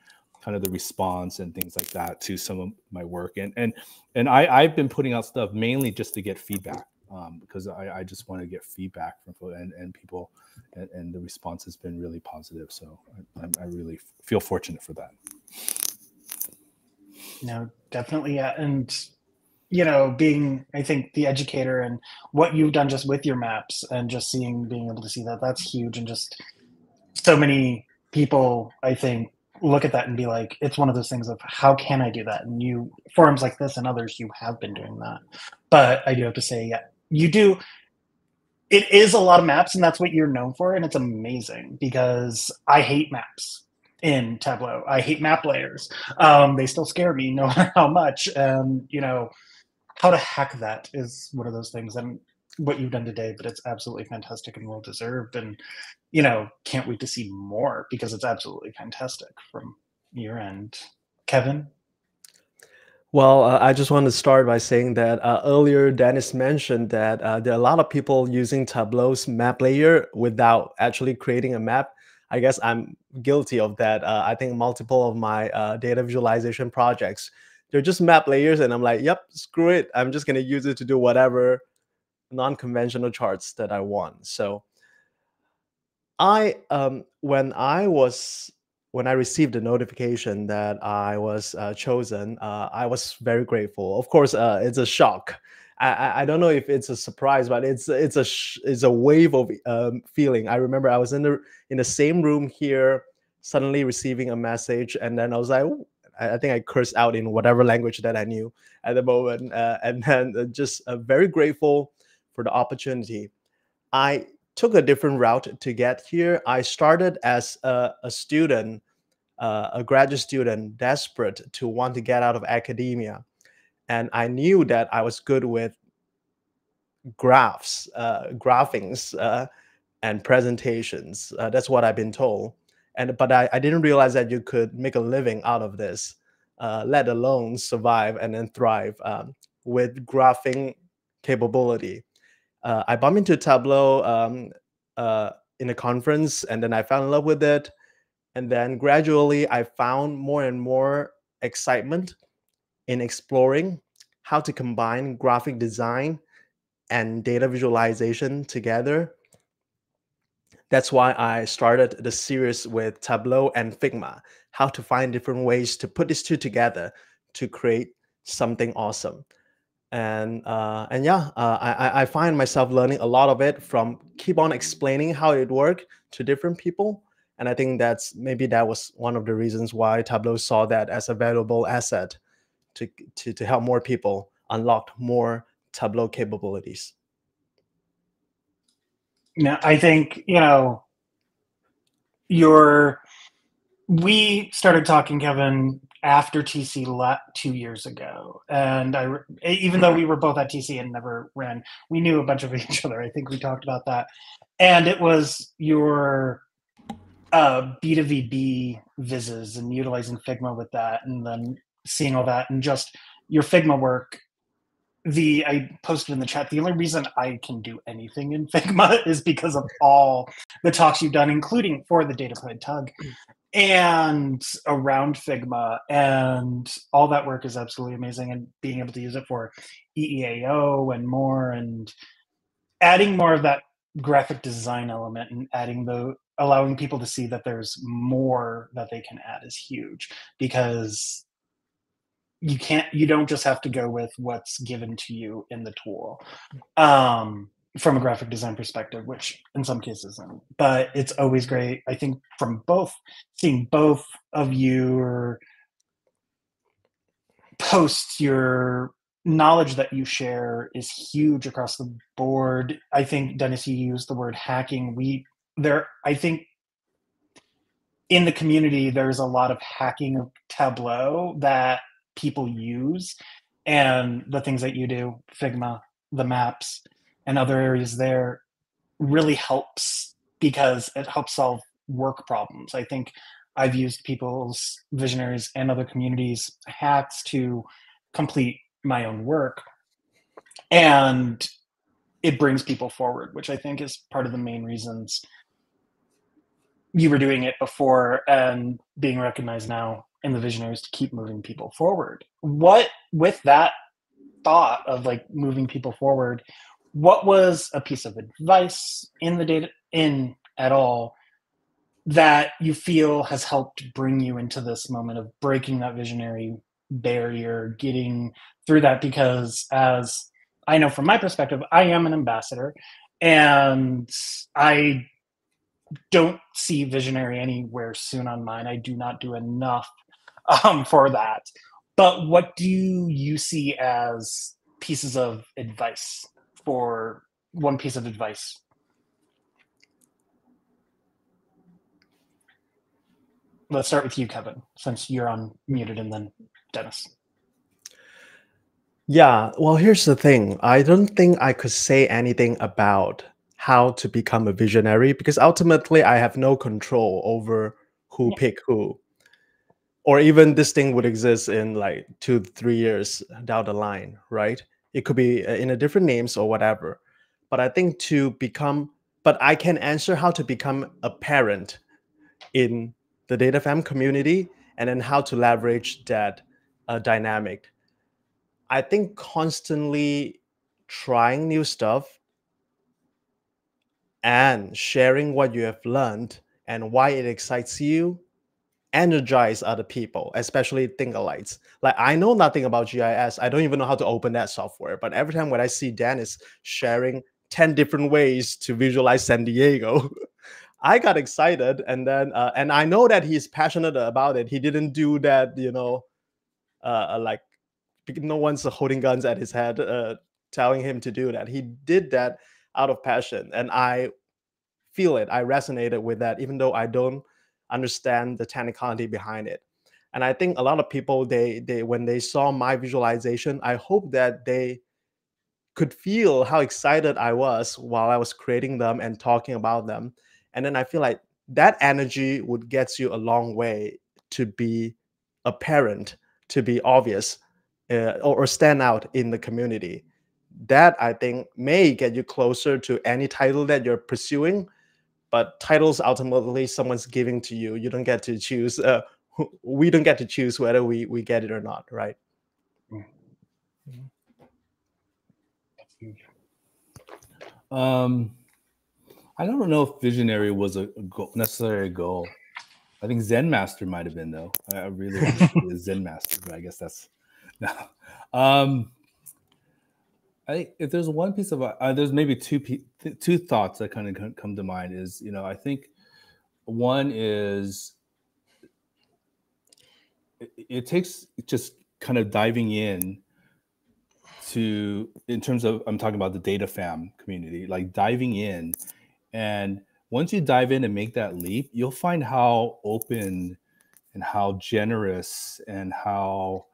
kind of the response and things like that to some of my work, and I've been putting out stuff mainly just to get feedback, because I just want to get feedback from people, and people, and the response has been really positive. So I really feel fortunate for that. No, definitely, yeah. And you know, being, I think, the educator and what you've done just with your maps, and just being able to see that, that's huge. And just so many people, I think, look at that and be like, it's one of those things of, how can I do that? And you, forums like this and others, you have been doing that. But I do have to say, yeah, you do. It is a lot of maps, and that's what you're known for. And it's amazing, because I hate maps in Tableau. I hate map layers. They still scare me no matter how much. You know, how to hack that is one of those things, and what you've done today, but it's absolutely fantastic and well deserved. And you know, can't wait to see more, because it's absolutely fantastic from your end. Kevin? Well, I just want to start by saying that earlier Dennis mentioned that there are a lot of people using Tableau's map layer without actually creating a map. I guess I'm guilty of that. I think multiple of my data visualization projects, they're just map layers, and I'm like, yep, screw it. I'm just going to use it to do whatever non-conventional charts that I want. So when I received the notification that I was chosen, I was very grateful. Of course, it's a shock. I don't know if it's a surprise, but it's a wave of feeling. I remember I was in the same room here, suddenly receiving a message, and then I was like, "Ooh," I think I cursed out in whatever language that I knew at the moment, and then just very grateful for the opportunity. I took a different route to get here. I started as a student, a graduate student, desperate to want to get out of academia. And I knew that I was good with graphs, graphings, and presentations. That's what I've been told. But I didn't realize that you could make a living out of this, let alone survive and then thrive with graphing capability. I bumped into Tableau in a conference, and then I fell in love with it. And then gradually, I found more and more excitement in exploring how to combine graphic design and data visualization together. That's why I started the series with Tableau and Figma, how to find different ways to put these two together to create something awesome. And yeah, I find myself learning a lot of it from keep on explaining how it worked to different people. And I think that was one of the reasons why Tableau saw that as a valuable asset to help more people unlock more Tableau capabilities. Yeah, I think, you know, your We started talking, Kevin, after TC 2 years ago, and even though we were both at TC and never ran, we knew a bunch of each other. I think we talked about that, and it was your B2VB vises and utilizing Figma with that, and then seeing all that, and just your Figma work. I posted in the chat, the only reason I can do anything in Figma is because of all the talks you've done, including for the DataPride Tug and around Figma, and all that work is absolutely amazing, and being able to use it for EEAO and more, and adding more of that graphic design element and allowing people to see that there's more that they can add is huge, because you don't just have to go with what's given to you in the tool, from a graphic design perspective, which in some cases isn't. But it's always great, I think, seeing both of your posts, your knowledge that you share is huge across the board. I think, Dennis, you used the word hacking. I think in the community, there's a lot of hacking of Tableau that people use, and the things that you do, Figma, the maps, and other areas there, really helps, because it helps solve work problems. I think I've used people's Visionaries and other communities hacks to complete my own work, and it brings people forward, which I think is part of the main reasons you were doing it before and being recognized now in the Visionaries to keep moving people forward. With that thought of like moving people forward, what was a piece of advice in the data in at all that you feel has helped bring you into this moment of breaking that visionary barrier, getting through that? Because as I know from my perspective, I am an ambassador, and I don't see visionary anywhere soon on mine. I do not do enough for that. But what do you see as pieces of advice, for one piece of advice? Let's start with you, Kevin, since you're unmuted, and then Dennis. Yeah, well, here's the thing. I don't think I could say anything about how to become a visionary, because ultimately I have no control over who pick who, or even this thing would exist in like 2 to 3 years down the line, right? It could be in a different names or whatever. But I think but I can answer how to become a parent in the data fam community, and then how to leverage that dynamic. I think constantly trying new stuff and sharing what you have learned and why it excites you energize other people, especially thinker-lights. Like, I know nothing about GIS. I don't even know how to open that software. But every time when I see Dennis sharing 10 different ways to visualize San Diego, I got excited. And then, and I know that he's passionate about it. He didn't do that, like no one's holding guns at his head, telling him to do that. He did that out of passion. And I feel it. I resonated with that, even though I don't understand the technicality behind it. And I think a lot of people, they when they saw my visualization, I hope that they could feel how excited I was while I was creating them and talking about them. And then I feel like that energy would get you a long way to be apparent, to be obvious, or stand out in the community. That, I think, may get you closer to any title that you're pursuing. But titles, ultimately someone's giving to you. You don't get to choose. We don't get to choose whether we get it or not, right? I don't know if visionary was necessarily a goal. I think Zen Master might have been, though. I really wanted to be a Zen Master, but I guess that's no. I think if there's one piece of there's maybe two thoughts that kind of come to mind. Is, I think one is it takes just kind of diving in terms of, I'm talking about the data fam community, like diving in. And once you dive in and make that leap, you'll find how open how generous and how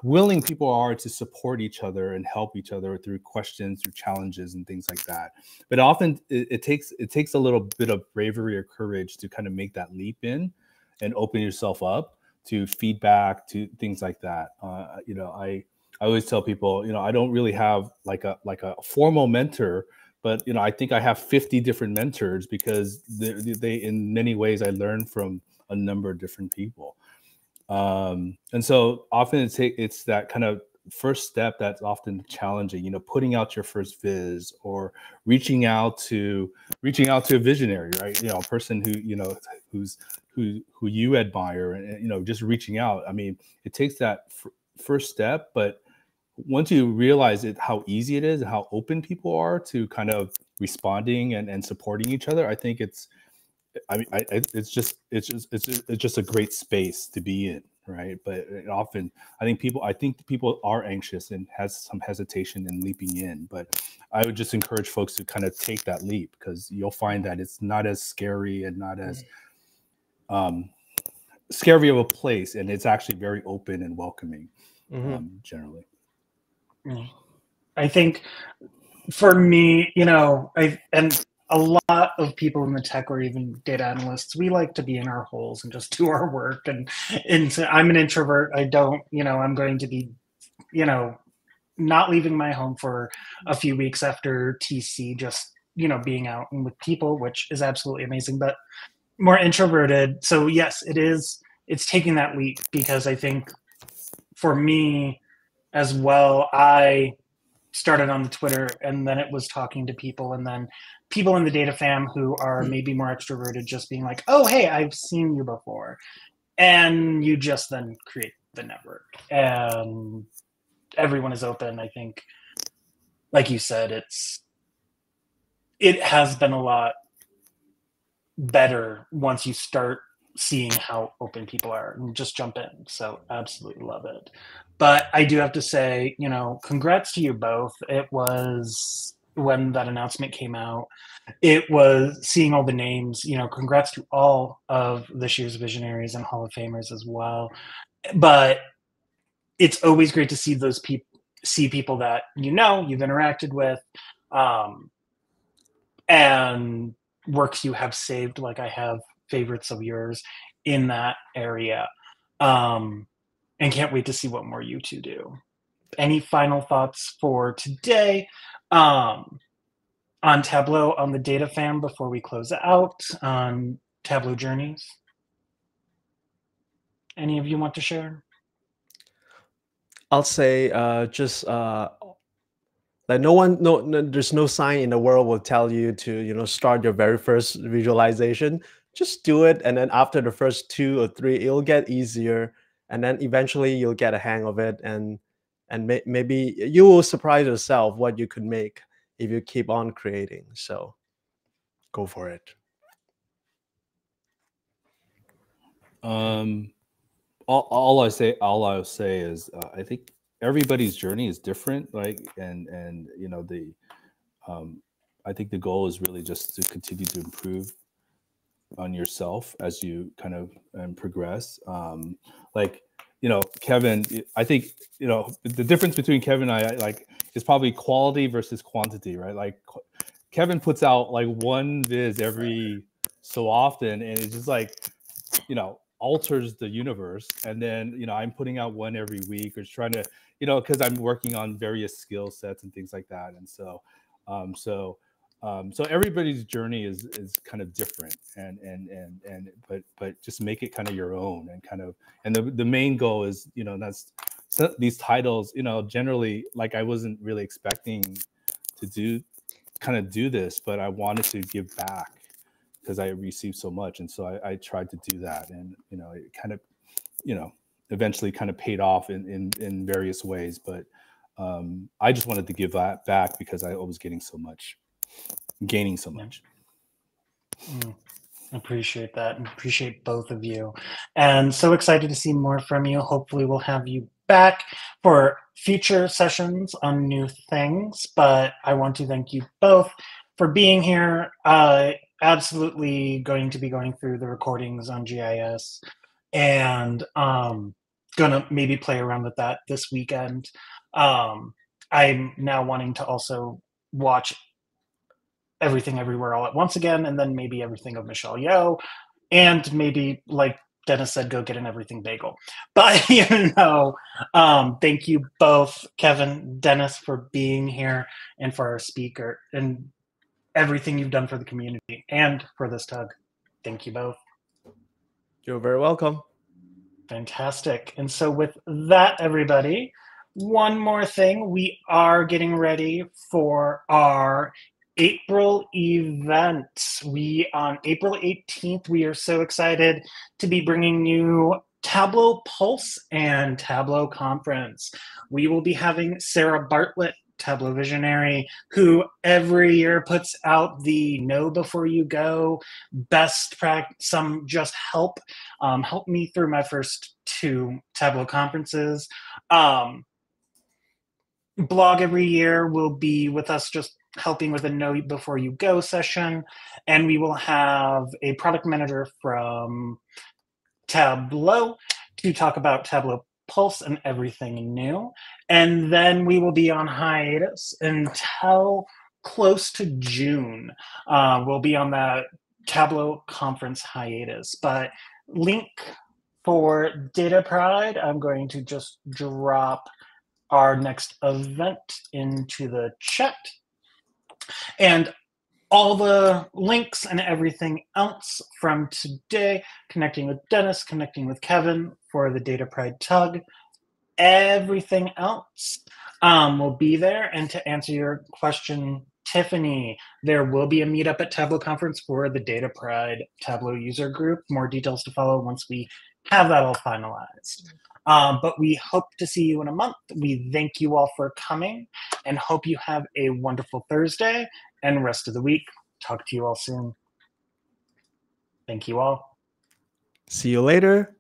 willing people are to support each other and help each other through questions, through challenges and things like that. But often it takes a little bit of bravery or courage to kind of make that leap in and open yourself up to feedback, to things like that. You know, I always tell people, you know, I don't really have like a formal mentor, but you know, I think I have 50 different mentors because they in many ways I learn from a number of different people. And so often it's that kind of first step that's often challenging, you know, putting out your first viz or reaching out to a visionary, right? You know, a person who, you know, who you admire, and you know, just reaching out. I mean, it takes that first step, but once you realize how easy it is and how open people are to kind of responding and supporting each other, I think it's just a great space to be in, right? But often I think people are anxious and has some hesitation in leaping in, but I would just encourage folks to kind of take that leap, because you'll find that it's not as scary and not as scary of a place, and it's actually very open and welcoming, generally. I think for me, you know, and a lot of people in the tech or even data analysts, we like to be in our holes and just do our work. And so I'm an introvert. I don't, you know, I'm going to be, you know, not leaving my home for a few weeks after TC, just, you know, being out and with people, which is absolutely amazing, but more introverted. So yes, it's taking that leap, because I think for me as well, I started on the Twitter, and then it was talking to people, and then people in the data fam who are maybe more extroverted just being like, oh, hey, I've seen you before. And you just then create the network, and everyone is open. I think, like you said, it has been a lot better once you start seeing how open people are and just jump in. So absolutely love it. But I do have to say, you know, congrats to you both. It was, when that announcement came out, it was seeing all the names, you know, congrats to all of this year's Visionaries and Hall of Famers as well. But it's always great to see those people that, you know, you've interacted with, and works you have saved, like I have favorites of yours in that area. And can't wait to see what more you two do. Any final thoughts for today on Tableau, on the data fam, before we close out on Tableau journeys? Any of you want to share? I'll say just like there's no sign in the world will tell you to, you know, start your very first visualization. Just do it, and then after the first 2 or 3, it'll get easier, and then eventually you'll get a hang of it, and maybe you will surprise yourself what you could make if you keep on creating. So go for it. All I'll say is I think everybody's journey is different, like, and you know, I think the goal is really just to continue to improve on yourself as you kind of progress. Like, you know, Kevin, I think, you know, the difference between Kevin and I, like, is probably quality versus quantity, right? Like, Kevin puts out like one viz every so often, and it's just like, you know, alters the universe. And then, you know, I'm putting out one every week, or just trying to, you know, because I'm working on various skill sets and things like that. And so so everybody's journey is kind of different, but just make it kind of your own, and kind of, and the main goal is, you know, that's these titles, you know, generally, like, I wasn't really expecting to do this, but I wanted to give back because I received so much, and so I tried to do that, and you know, it kind of, you know, eventually kind of paid off in various ways, but I just wanted to give that back because I was gaining so much. Appreciate that, and appreciate both of you, and so excited to see more from you. Hopefully we'll have you back for future sessions on new things, but I want to thank you both for being here. absolutely going to be going through the recordings on GIS and gonna maybe play around with that this weekend. I'm now wanting to also watch Everything Everywhere All at Once again, and then maybe everything of Michelle Yeoh, and maybe, like Dennis said, go get an everything bagel. But thank you both, Kevin, Dennis, for being here, and for our speaker, and everything you've done for the community and for this tug. Thank you both. You're very welcome. Fantastic. And so with that, everybody, one more thing. We are getting ready for our April event. On April 18th, we are so excited to be bringing you Tableau Pulse and Tableau Conference. We will be having Sarah Bartlett, Tableau Visionary, who every year puts out the know before you go, best practice, some just help me through my first 2 Tableau conferences. Blog every year will be with us, just helping with a know before you go session, and we will have a product manager from Tableau to talk about Tableau Pulse and everything new. And then we will be on hiatus until close to June. We'll be on that Tableau conference hiatus. But link for DataPride, I'm going to just drop our next event into the chat. And all the links and everything else from today, connecting with Dennis, connecting with Kevin for the DataPride Tug, everything else will be there. And to answer your question, Tiffany, there will be a meetup at Tableau Conference for the DataPride Tableau user group. More details to follow once we have that all finalized. But we hope to see you in a month. We thank you all for coming and hope you have a wonderful Thursday and rest of the week. Talk to you all soon. Thank you all. See you later.